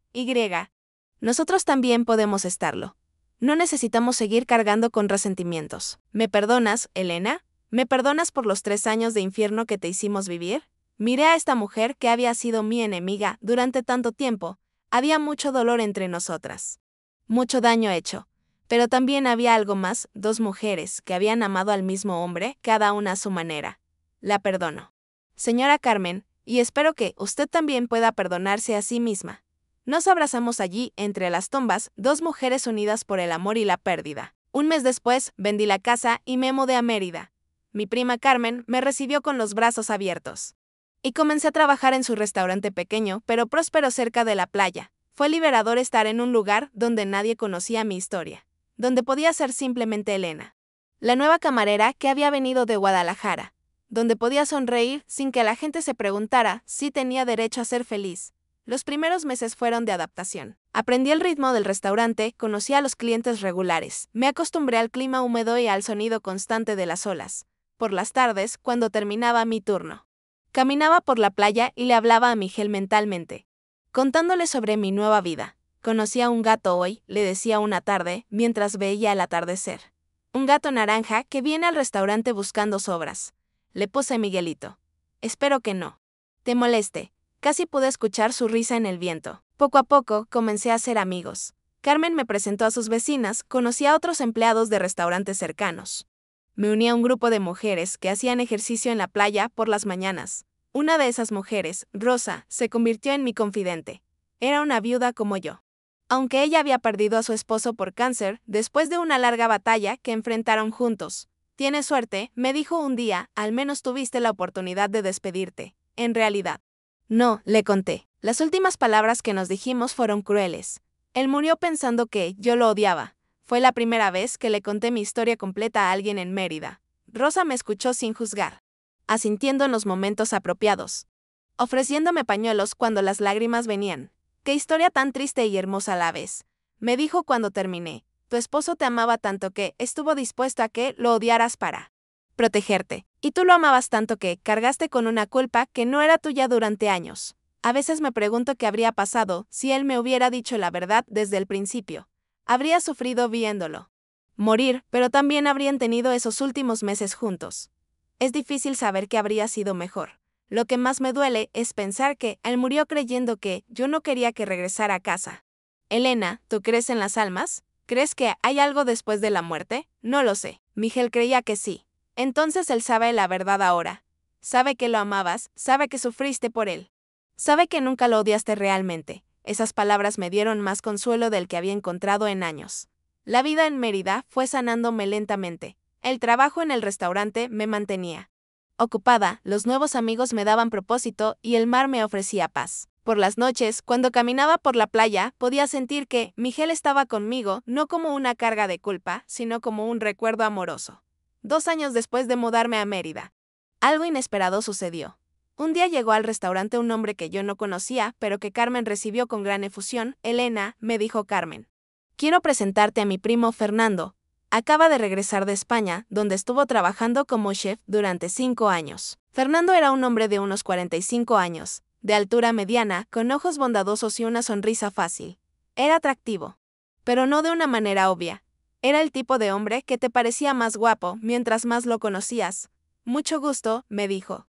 Nosotros también podemos estarlo. No necesitamos seguir cargando con resentimientos. ¿Me perdonas, Elena? ¿Me perdonas por los 3 años de infierno que te hicimos vivir? Miré a esta mujer que había sido mi enemiga durante tanto tiempo. Había mucho dolor entre nosotras. Mucho daño hecho. Pero también había algo más, 2 mujeres que habían amado al mismo hombre, cada una a su manera. La perdono. Señora Carmen, y espero que usted también pueda perdonarse a sí misma. Nos abrazamos allí, entre las tumbas, 2 mujeres unidas por el amor y la pérdida. Un mes después, vendí la casa y me mudé a Mérida. Mi prima Carmen me recibió con los brazos abiertos. Y comencé a trabajar en su restaurante pequeño, pero próspero cerca de la playa. Fue liberador estar en un lugar donde nadie conocía mi historia, donde podía ser simplemente Elena, la nueva camarera que había venido de Guadalajara, donde podía sonreír sin que la gente se preguntara si tenía derecho a ser feliz. Los primeros meses fueron de adaptación. Aprendí el ritmo del restaurante, conocí a los clientes regulares, me acostumbré al clima húmedo y al sonido constante de las olas. Por las tardes, cuando terminaba mi turno, caminaba por la playa y le hablaba a Miguel mentalmente, contándole sobre mi nueva vida. Conocí a un gato hoy, le decía una tarde, mientras veía el atardecer. Un gato naranja que viene al restaurante buscando sobras. Le puse Miguelito. Espero que no te moleste. Casi pude escuchar su risa en el viento. Poco a poco, comencé a hacer amigos. Carmen me presentó a sus vecinas, conocí a otros empleados de restaurantes cercanos. Me uní a un grupo de mujeres que hacían ejercicio en la playa por las mañanas. Una de esas mujeres, Rosa, se convirtió en mi confidente. Era una viuda como yo. Aunque ella había perdido a su esposo por cáncer, después de una larga batalla que enfrentaron juntos. Tienes suerte, me dijo un día, al menos tuviste la oportunidad de despedirte. En realidad. No, le conté. Las últimas palabras que nos dijimos fueron crueles. Él murió pensando que yo lo odiaba. Fue la primera vez que le conté mi historia completa a alguien en Mérida. Rosa me escuchó sin juzgar, asintiendo en los momentos apropiados, ofreciéndome pañuelos cuando las lágrimas venían. ¡Qué historia tan triste y hermosa a la vez! Me dijo cuando terminé. Tu esposo te amaba tanto que estuvo dispuesto a que lo odiaras para protegerte. Y tú lo amabas tanto que cargaste con una culpa que no era tuya durante años. A veces me pregunto qué habría pasado si él me hubiera dicho la verdad desde el principio. Habría sufrido viéndolo morir, pero también habrían tenido esos últimos meses juntos. Es difícil saber qué habría sido mejor. Lo que más me duele es pensar que él murió creyendo que yo no quería que regresara a casa. Elena, ¿tú crees en las almas? ¿Crees que hay algo después de la muerte? No lo sé. Miguel creía que sí. Entonces él sabe la verdad ahora. Sabe que lo amabas, sabe que sufriste por él. Sabe que nunca lo odiaste realmente. Esas palabras me dieron más consuelo del que había encontrado en años. La vida en Mérida fue sanándome lentamente. El trabajo en el restaurante me mantenía ocupada, los nuevos amigos me daban propósito y el mar me ofrecía paz. Por las noches, cuando caminaba por la playa, podía sentir que Miguel estaba conmigo, no como una carga de culpa, sino como un recuerdo amoroso. 2 años después de mudarme a Mérida, algo inesperado sucedió. Un día llegó al restaurante un hombre que yo no conocía, pero que Carmen recibió con gran efusión. Elena, me dijo Carmen. Quiero presentarte a mi primo Fernando. Acaba de regresar de España, donde estuvo trabajando como chef durante 5 años. Fernando era un hombre de unos 45 años, de altura mediana, con ojos bondadosos y una sonrisa fácil. Era atractivo, pero no de una manera obvia. Era el tipo de hombre que te parecía más guapo mientras más lo conocías. Mucho gusto, me dijo,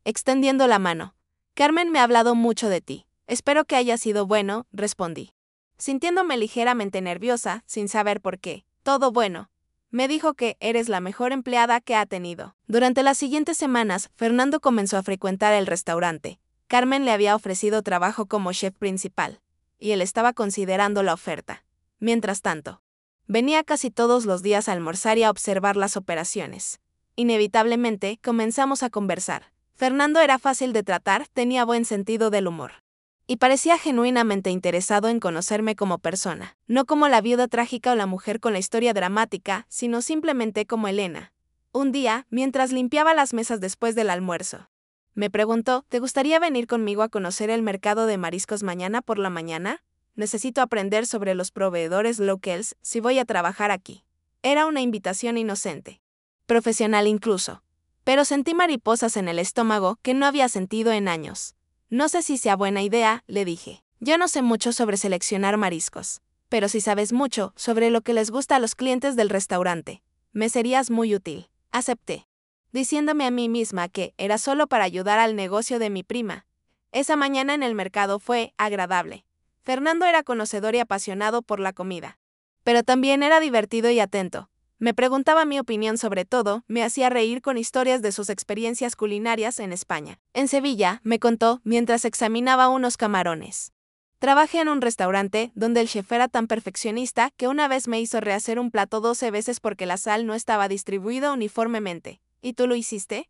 extendiendo la mano. Carmen me ha hablado mucho de ti. Espero que haya sido bueno, respondí, sintiéndome ligeramente nerviosa, sin saber por qué. Todo bueno. Me dijo que eres la mejor empleada que ha tenido. Durante las siguientes semanas, Fernando comenzó a frecuentar el restaurante. Carmen le había ofrecido trabajo como chef principal, y él estaba considerando la oferta. Mientras tanto, venía casi todos los días a almorzar y a observar las operaciones. Inevitablemente, comenzamos a conversar. Fernando era fácil de tratar, tenía buen sentido del humor. Y parecía genuinamente interesado en conocerme como persona, no como la viuda trágica o la mujer con la historia dramática, sino simplemente como Elena. Un día, mientras limpiaba las mesas después del almuerzo, me preguntó, ¿te gustaría venir conmigo a conocer el mercado de mariscos mañana por la mañana? Necesito aprender sobre los proveedores locales si voy a trabajar aquí. Era una invitación inocente, profesional incluso, pero sentí mariposas en el estómago que no había sentido en años. No sé si sea buena idea, le dije. Yo no sé mucho sobre seleccionar mariscos, pero si sabes mucho sobre lo que les gusta a los clientes del restaurante, me serías muy útil. Acepté, diciéndome a mí misma que era solo para ayudar al negocio de mi prima. Esa mañana en el mercado fue agradable. Fernando era conocedor y apasionado por la comida, pero también era divertido y atento. Me preguntaba mi opinión sobre todo, me hacía reír con historias de sus experiencias culinarias en España. En Sevilla, me contó, mientras examinaba unos camarones. Trabajé en un restaurante donde el chef era tan perfeccionista que una vez me hizo rehacer un plato 12 veces porque la sal no estaba distribuida uniformemente. ¿Y tú lo hiciste?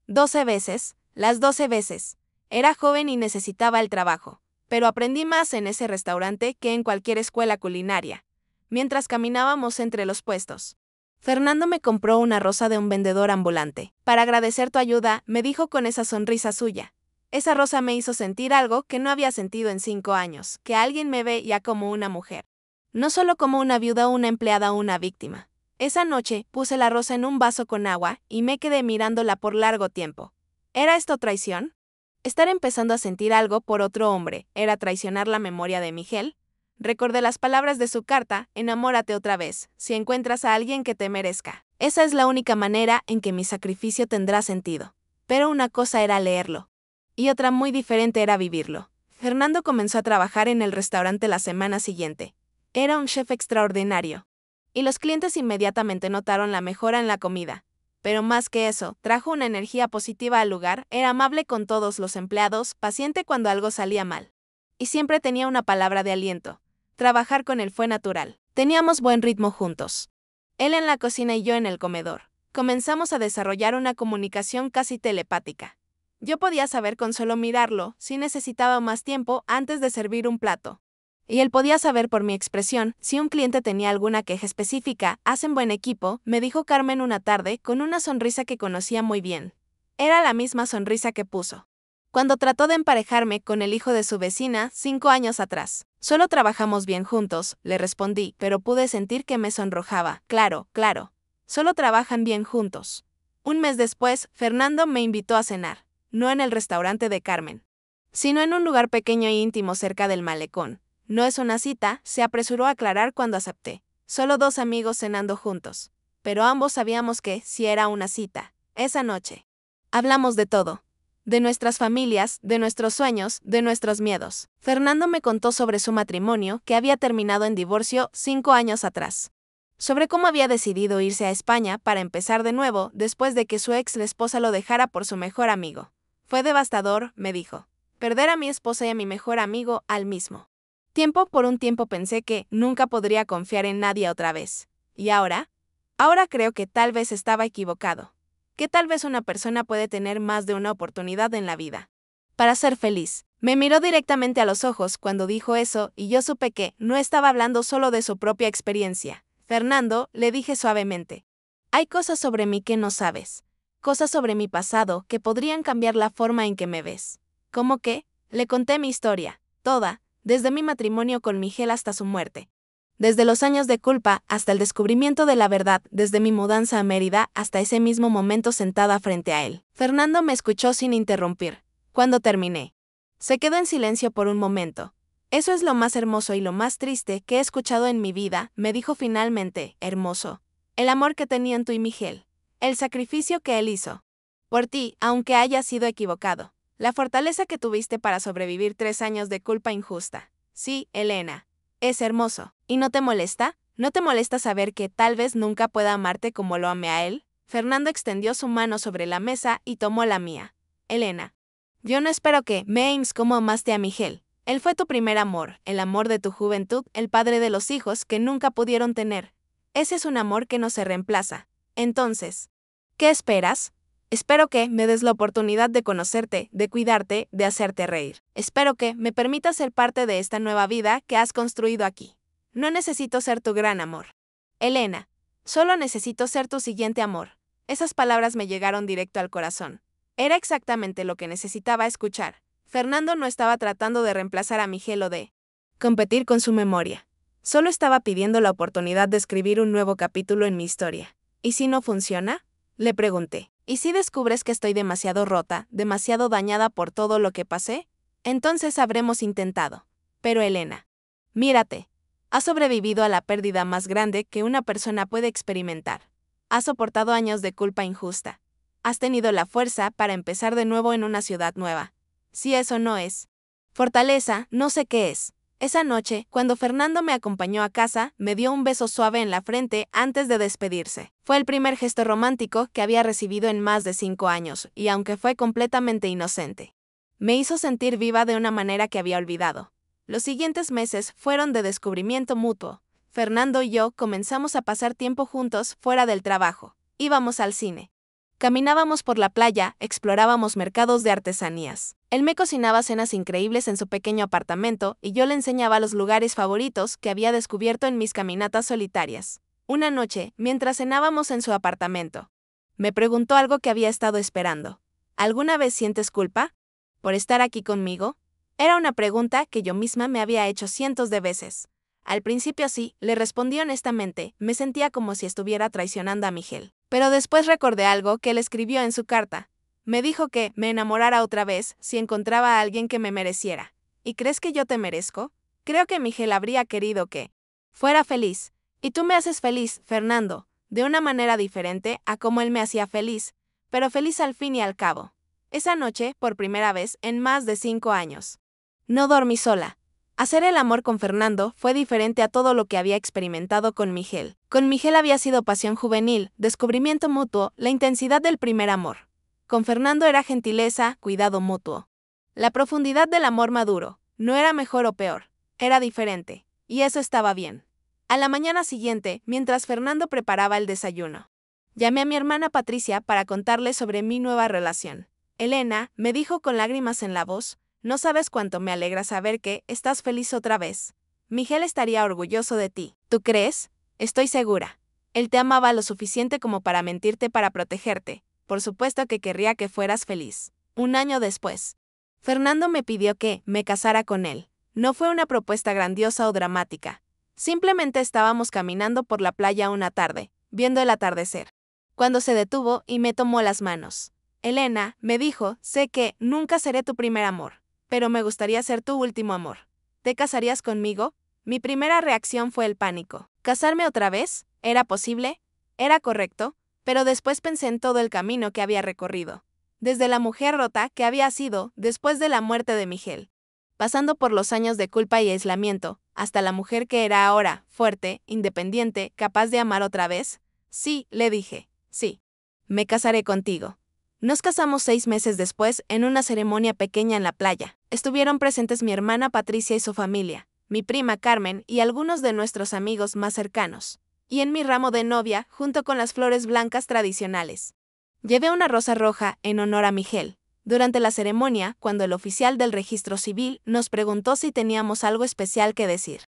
12 veces, las 12 veces. Era joven y necesitaba el trabajo, pero aprendí más en ese restaurante que en cualquier escuela culinaria. Mientras caminábamos entre los puestos, Fernando me compró una rosa de un vendedor ambulante. Para agradecer tu ayuda, me dijo con esa sonrisa suya. Esa rosa me hizo sentir algo que no había sentido en 5 años, que alguien me ve ya como una mujer. No solo como una viuda, una empleada o una víctima. Esa noche, puse la rosa en un vaso con agua y me quedé mirándola por largo tiempo. ¿Era esto traición? Estar empezando a sentir algo por otro hombre, ¿era traicionar la memoria de Miguel? Recordé las palabras de su carta, enamórate otra vez, si encuentras a alguien que te merezca. Esa es la única manera en que mi sacrificio tendrá sentido. Pero una cosa era leerlo, y otra muy diferente era vivirlo. Fernando comenzó a trabajar en el restaurante la semana siguiente. Era un chef extraordinario, y los clientes inmediatamente notaron la mejora en la comida. Pero más que eso, trajo una energía positiva al lugar, era amable con todos los empleados, paciente cuando algo salía mal. Y siempre tenía una palabra de aliento. Trabajar con él fue natural. Teníamos buen ritmo juntos. Él en la cocina y yo en el comedor. Comenzamos a desarrollar una comunicación casi telepática. Yo podía saber con solo mirarlo si necesitaba más tiempo antes de servir un plato. Y él podía saber por mi expresión si un cliente tenía alguna queja específica. Hacen buen equipo, me dijo Carmen una tarde con una sonrisa que conocía muy bien. Era la misma sonrisa que puso cuando trató de emparejarme con el hijo de su vecina 5 años atrás. Solo trabajamos bien juntos, le respondí, pero pude sentir que me sonrojaba. Claro, claro. Solo trabajan bien juntos. Un mes después, Fernando me invitó a cenar, no en el restaurante de Carmen, sino en un lugar pequeño e íntimo cerca del malecón. No es una cita, se apresuró a aclarar cuando acepté. Solo 2 amigos cenando juntos. Pero ambos sabíamos que, si era una cita, esa noche, hablamos de todo. De nuestras familias, de nuestros sueños, de nuestros miedos. Fernando me contó sobre su matrimonio, que había terminado en divorcio 5 años atrás. Sobre cómo había decidido irse a España para empezar de nuevo después de que su ex esposa lo dejara por su mejor amigo. Fue devastador, me dijo. Perder a mi esposa y a mi mejor amigo al mismo tiempo. Por un tiempo pensé que nunca podría confiar en nadie otra vez. ¿Y ahora? Ahora creo que tal vez estaba equivocado. Que tal vez una persona puede tener más de una oportunidad en la vida para ser feliz. Me miró directamente a los ojos cuando dijo eso y yo supe que no estaba hablando solo de su propia experiencia. Fernando, le dije suavemente, hay cosas sobre mí que no sabes, cosas sobre mi pasado que podrían cambiar la forma en que me ves. ¿Cómo qué? Le conté mi historia, toda, desde mi matrimonio con Miguel hasta su muerte. Desde los años de culpa hasta el descubrimiento de la verdad, desde mi mudanza a Mérida hasta ese mismo momento sentada frente a él. Fernando me escuchó sin interrumpir. Cuando terminé, se quedó en silencio por un momento. Eso es lo más hermoso y lo más triste que he escuchado en mi vida, me dijo finalmente, hermoso. El amor que tenían tú y Miguel. El sacrificio que él hizo por ti, aunque haya sido equivocado. La fortaleza que tuviste para sobrevivir 3 años de culpa injusta. Sí, Elena. Es hermoso. ¿Y no te molesta? ¿No te molesta saber que tal vez nunca pueda amarte como lo amé a él? Fernando extendió su mano sobre la mesa y tomó la mía. Elena. Yo no espero que me ames como amaste a Miguel. Él fue tu primer amor, el amor de tu juventud, el padre de los hijos que nunca pudieron tener. Ese es un amor que no se reemplaza. Entonces, ¿qué esperas? Espero que me des la oportunidad de conocerte, de cuidarte, de hacerte reír. Espero que me permitas ser parte de esta nueva vida que has construido aquí. No necesito ser tu gran amor. Elena, solo necesito ser tu siguiente amor. Esas palabras me llegaron directo al corazón. Era exactamente lo que necesitaba escuchar. Fernando no estaba tratando de reemplazar a Miguel o de competir con su memoria. Solo estaba pidiendo la oportunidad de escribir un nuevo capítulo en mi historia. ¿Y si no funciona? Le pregunté. ¿Y si descubres que estoy demasiado rota, demasiado dañada por todo lo que pasé? Entonces habremos intentado. Pero Elena, mírate. Has sobrevivido a la pérdida más grande que una persona puede experimentar. Has soportado años de culpa injusta. Has tenido la fuerza para empezar de nuevo en una ciudad nueva. Si eso no es fortaleza, no sé qué es. Esa noche, cuando Fernando me acompañó a casa, me dio un beso suave en la frente antes de despedirse. Fue el primer gesto romántico que había recibido en más de 5 años, y aunque fue completamente inocente, me hizo sentir viva de una manera que había olvidado. Los siguientes meses fueron de descubrimiento mutuo. Fernando y yo comenzamos a pasar tiempo juntos fuera del trabajo. Íbamos al cine. Caminábamos por la playa, explorábamos mercados de artesanías. Él me cocinaba cenas increíbles en su pequeño apartamento y yo le enseñaba los lugares favoritos que había descubierto en mis caminatas solitarias. Una noche, mientras cenábamos en su apartamento, me preguntó algo que había estado esperando. ¿Alguna vez sientes culpa por estar aquí conmigo? Era una pregunta que yo misma me había hecho cientos de veces. Al principio sí, le respondí honestamente, me sentía como si estuviera traicionando a Miguel. Pero después recordé algo que él escribió en su carta. Me dijo que me enamorara otra vez si encontraba a alguien que me mereciera. ¿Y crees que yo te merezco? Creo que Miguel habría querido que fuera feliz. Y tú me haces feliz, Fernando, de una manera diferente a como él me hacía feliz, pero feliz al fin y al cabo. Esa noche, por primera vez en más de 5 años, no dormí sola. Hacer el amor con Fernando fue diferente a todo lo que había experimentado con Miguel. Con Miguel había sido pasión juvenil, descubrimiento mutuo, la intensidad del primer amor. Con Fernando era gentileza, cuidado mutuo. La profundidad del amor maduro. No era mejor o peor, era diferente, y eso estaba bien. A la mañana siguiente, mientras Fernando preparaba el desayuno, llamé a mi hermana Patricia para contarle sobre mi nueva relación. Elena, me dijo con lágrimas en la voz, no sabes cuánto me alegra saber que estás feliz otra vez. Miguel estaría orgulloso de ti. ¿Tú crees? Estoy segura. Él te amaba lo suficiente como para mentirte para protegerte. Por supuesto que querría que fueras feliz. Un año después, Fernando me pidió que me casara con él. No fue una propuesta grandiosa o dramática. Simplemente estábamos caminando por la playa una tarde, viendo el atardecer, cuando se detuvo y me tomó las manos. Elena, me dijo, sé que nunca seré tu primer amor, pero me gustaría ser tu último amor. ¿Te casarías conmigo? Mi primera reacción fue el pánico. ¿Casarme otra vez? ¿Era posible? ¿Era correcto? Pero después pensé en todo el camino que había recorrido. Desde la mujer rota que había sido después de la muerte de Miguel, pasando por los años de culpa y aislamiento, hasta la mujer que era ahora, fuerte, independiente, capaz de amar otra vez. Sí, le dije, sí. Me casaré contigo. Nos casamos 6 meses después en una ceremonia pequeña en la playa. Estuvieron presentes mi hermana Patricia y su familia, mi prima Carmen y algunos de nuestros amigos más cercanos. Y en mi ramo de novia, junto con las flores blancas tradicionales, llevé una rosa roja en honor a Miguel. Durante la ceremonia, cuando el oficial del registro civil nos preguntó si teníamos algo especial que decir,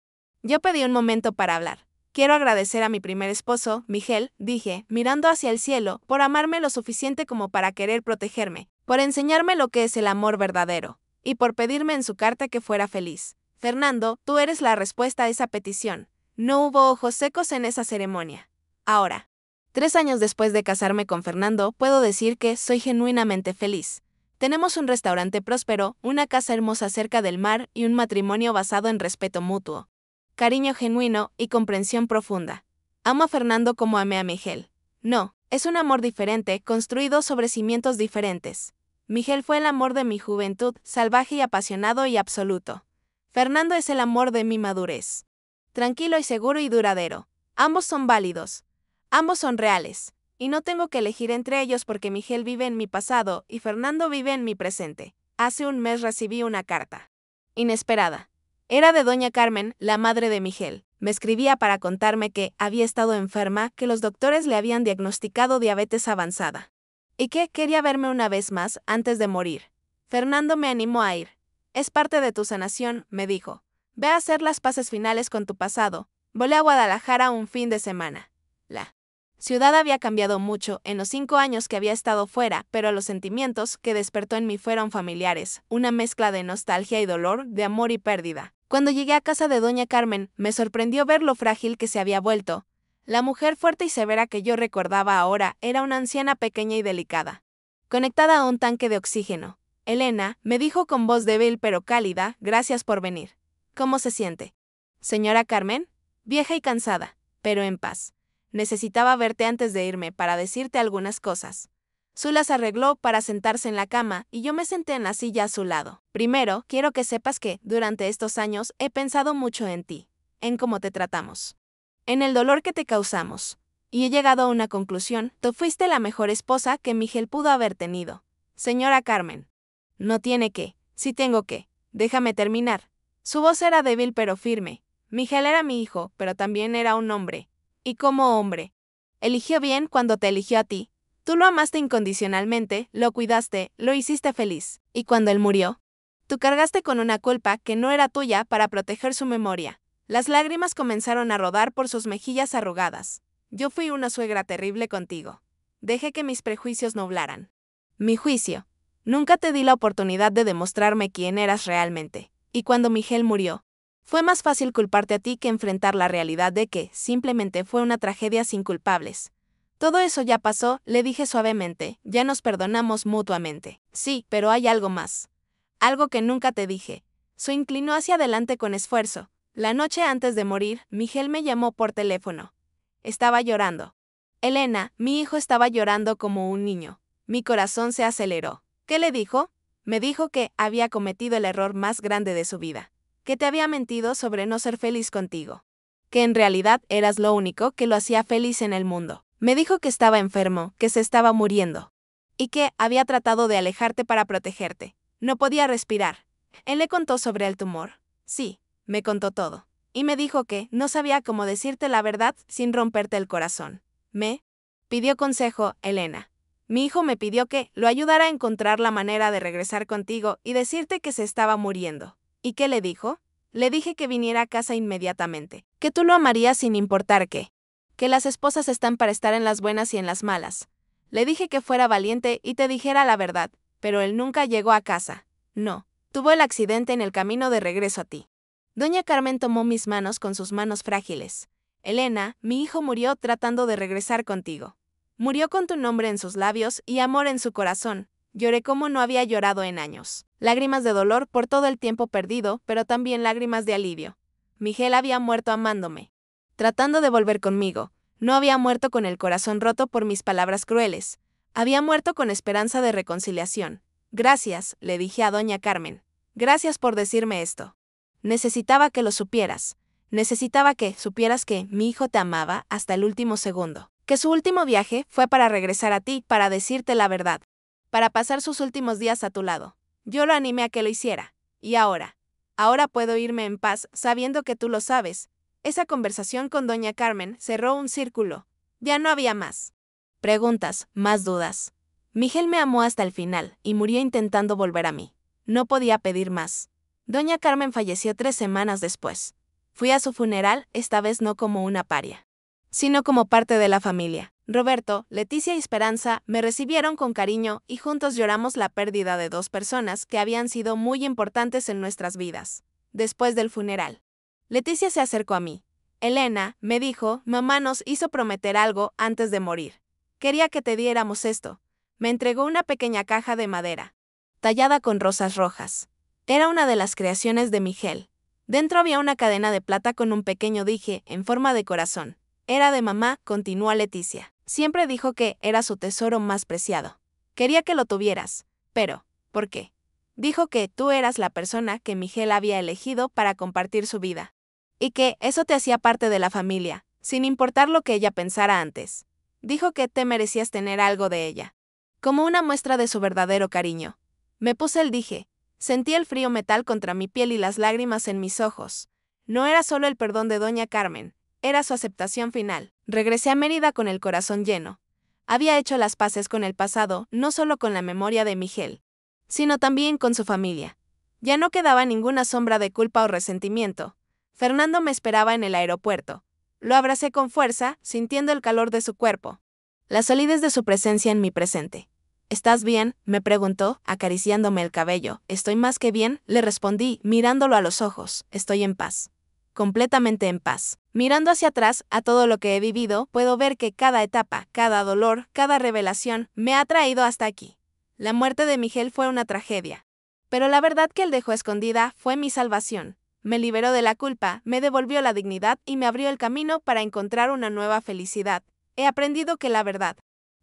yo pedí un momento para hablar. Quiero agradecer a mi primer esposo, Miguel, dije, mirando hacia el cielo, por amarme lo suficiente como para querer protegerme, por enseñarme lo que es el amor verdadero, y por pedirme en su carta que fuera feliz. Fernando, tú eres la respuesta a esa petición. No hubo ojos secos en esa ceremonia. Ahora, 3 años después de casarme con Fernando, puedo decir que soy genuinamente feliz. Tenemos un restaurante próspero, una casa hermosa cerca del mar y un matrimonio basado en respeto mutuo, cariño genuino y comprensión profunda. Amo a Fernando como amé a Miguel. No, es un amor diferente, construido sobre cimientos diferentes. Miguel fue el amor de mi juventud, salvaje y apasionado y absoluto. Fernando es el amor de mi madurez, tranquilo y seguro y duradero. Ambos son válidos. Ambos son reales. Y no tengo que elegir entre ellos porque Miguel vive en mi pasado y Fernando vive en mi presente. Hace un mes recibí una carta. Inesperada. Era de doña Carmen, la madre de Miguel. Me escribía para contarme que había estado enferma, que los doctores le habían diagnosticado diabetes avanzada. Y que quería verme una vez más antes de morir. Fernando me animó a ir. Es parte de tu sanación, me dijo. Ve a hacer las paces finales con tu pasado. Volé a Guadalajara un fin de semana. La ciudad había cambiado mucho en los 5 años que había estado fuera, pero los sentimientos que despertó en mí fueron familiares, una mezcla de nostalgia y dolor, de amor y pérdida. Cuando llegué a casa de doña Carmen, me sorprendió ver lo frágil que se había vuelto. La mujer fuerte y severa que yo recordaba ahora era una anciana pequeña y delicada, conectada a un tanque de oxígeno. Elena, me dijo con voz débil pero cálida, gracias por venir. ¿Cómo se siente? Señora Carmen, vieja y cansada, pero en paz. Necesitaba verte antes de irme para decirte algunas cosas. Zula se arregló para sentarse en la cama y yo me senté en la silla a su lado. Primero, quiero que sepas que, durante estos años, he pensado mucho en ti, en cómo te tratamos, en el dolor que te causamos. Y he llegado a una conclusión: tú fuiste la mejor esposa que Miguel pudo haber tenido. Señora Carmen. No tiene que, sí tengo que. Déjame terminar. Su voz era débil pero firme. Miguel era mi hijo, pero también era un hombre. Y como hombre, eligió bien cuando te eligió a ti. Tú lo amaste incondicionalmente, lo cuidaste, lo hiciste feliz. Y cuando él murió, tú cargaste con una culpa que no era tuya para proteger su memoria. Las lágrimas comenzaron a rodar por sus mejillas arrugadas. Yo fui una suegra terrible contigo. Dejé que mis prejuicios nublaran mi juicio. Nunca te di la oportunidad de demostrarme quién eras realmente. Y cuando Miguel murió, fue más fácil culparte a ti que enfrentar la realidad de que simplemente fue una tragedia sin culpables. Todo eso ya pasó, le dije suavemente, ya nos perdonamos mutuamente. Sí, pero hay algo más. Algo que nunca te dije. Se inclinó hacia adelante con esfuerzo. La noche antes de morir, Miguel me llamó por teléfono. Estaba llorando. Elena, mi hijo estaba llorando como un niño. Mi corazón se aceleró. ¿Qué le dijo? Me dijo que había cometido el error más grande de su vida. Que te había mentido sobre no ser feliz contigo. Que en realidad eras lo único que lo hacía feliz en el mundo. Me dijo que estaba enfermo, que se estaba muriendo. Y que había tratado de alejarte para protegerte. No podía respirar. Él le contó sobre el tumor. Sí, me contó todo. Y me dijo que no sabía cómo decirte la verdad sin romperte el corazón. Me pidió consejo, Elena. Mi hijo me pidió que lo ayudara a encontrar la manera de regresar contigo y decirte que se estaba muriendo. ¿Y qué le dijo? Le dije que viniera a casa inmediatamente, que tú lo amarías sin importar qué, que las esposas están para estar en las buenas y en las malas. Le dije que fuera valiente y te dijera la verdad, pero él nunca llegó a casa. No, tuvo el accidente en el camino de regreso a ti. Doña Carmen tomó mis manos con sus manos frágiles. Elena, mi hijo murió tratando de regresar contigo. Murió con tu nombre en sus labios y amor en su corazón. Lloré como no había llorado en años. Lágrimas de dolor por todo el tiempo perdido, pero también lágrimas de alivio. Miguel había muerto amándome, tratando de volver conmigo. No había muerto con el corazón roto por mis palabras crueles. Había muerto con esperanza de reconciliación. Gracias, le dije a doña Carmen. Gracias por decirme esto. Necesitaba que lo supieras. Necesitaba que supieras que mi hijo te amaba hasta el último segundo. Que su último viaje fue para regresar a ti, para decirte la verdad. Para pasar sus últimos días a tu lado. Yo lo animé a que lo hiciera. Y ahora puedo irme en paz sabiendo que tú lo sabes. Esa conversación con doña Carmen cerró un círculo. Ya no había más preguntas, más dudas. Miguel me amó hasta el final y murió intentando volver a mí. No podía pedir más. Doña Carmen falleció 3 semanas después. Fui a su funeral, esta vez no como una paria, sino como parte de la familia. Roberto, Leticia y Esperanza me recibieron con cariño y juntos lloramos la pérdida de 2 personas que habían sido muy importantes en nuestras vidas. Después del funeral, Leticia se acercó a mí. Elena, me dijo, mamá nos hizo prometer algo antes de morir. Quería que te diéramos esto. Me entregó una pequeña caja de madera, tallada con rosas rojas. Era una de las creaciones de Miguel. Dentro había una cadena de plata con un pequeño dije en forma de corazón. Era de mamá, continuó Leticia. Siempre dijo que era su tesoro más preciado. Quería que lo tuvieras. Pero, ¿por qué? Dijo que tú eras la persona que Miguel había elegido para compartir su vida. Y que eso te hacía parte de la familia. sin importar lo que ella pensara antes. Dijo que te merecías tener algo de ella, como una muestra de su verdadero cariño. Me puse el dije. Sentí el frío metal contra mi piel y las lágrimas en mis ojos. No era solo el perdón de doña Carmen, era su aceptación final. Regresé a Mérida con el corazón lleno. Había hecho las paces con el pasado, no solo con la memoria de Miguel, sino también con su familia. Ya no quedaba ninguna sombra de culpa o resentimiento. Fernando me esperaba en el aeropuerto. Lo abracé con fuerza, sintiendo el calor de su cuerpo, la solidez de su presencia en mi presente. ¿Estás bien?, me preguntó, acariciándome el cabello. Estoy más que bien, le respondí, mirándolo a los ojos. Estoy en paz. Completamente en paz. Mirando hacia atrás, a todo lo que he vivido, puedo ver que cada etapa, cada dolor, cada revelación, me ha traído hasta aquí. La muerte de Miguel fue una tragedia. Pero la verdad que él dejó escondida fue mi salvación. Me liberó de la culpa, me devolvió la dignidad y me abrió el camino para encontrar una nueva felicidad. He aprendido que la verdad,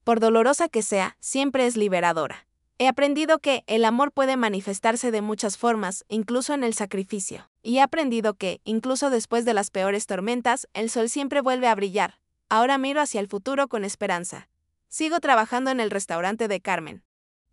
por dolorosa que sea, siempre es liberadora. He aprendido que el amor puede manifestarse de muchas formas, incluso en el sacrificio. Y he aprendido que, incluso después de las peores tormentas, el sol siempre vuelve a brillar. Ahora miro hacia el futuro con esperanza. Sigo trabajando en el restaurante de Carmen.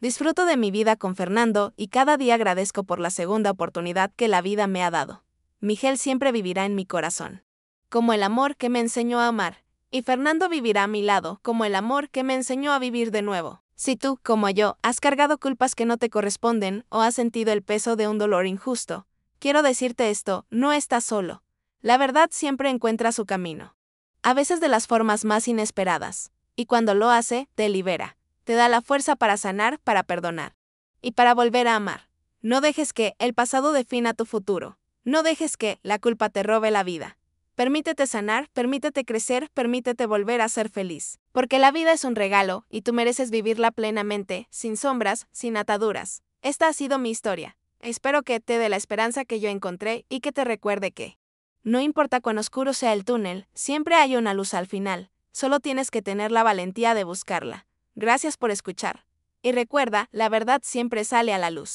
Disfruto de mi vida con Fernando y cada día agradezco por la segunda oportunidad que la vida me ha dado. Miguel siempre vivirá en mi corazón, como el amor que me enseñó a amar. Y Fernando vivirá a mi lado, como el amor que me enseñó a vivir de nuevo. Si tú, como yo, has cargado culpas que no te corresponden o has sentido el peso de un dolor injusto, quiero decirte esto, no estás solo. La verdad siempre encuentra su camino. A veces de las formas más inesperadas. Y cuando lo hace, te libera. Te da la fuerza para sanar, para perdonar. Y para volver a amar. No dejes que el pasado defina tu futuro. No dejes que la culpa te robe la vida. Permítete sanar, permítete crecer, permítete volver a ser feliz. Porque la vida es un regalo, y tú mereces vivirla plenamente, sin sombras, sin ataduras. Esta ha sido mi historia. Espero que te dé la esperanza que yo encontré y que te recuerde que no importa cuán oscuro sea el túnel, siempre hay una luz al final. Solo tienes que tener la valentía de buscarla. Gracias por escuchar. Y recuerda, la verdad siempre sale a la luz.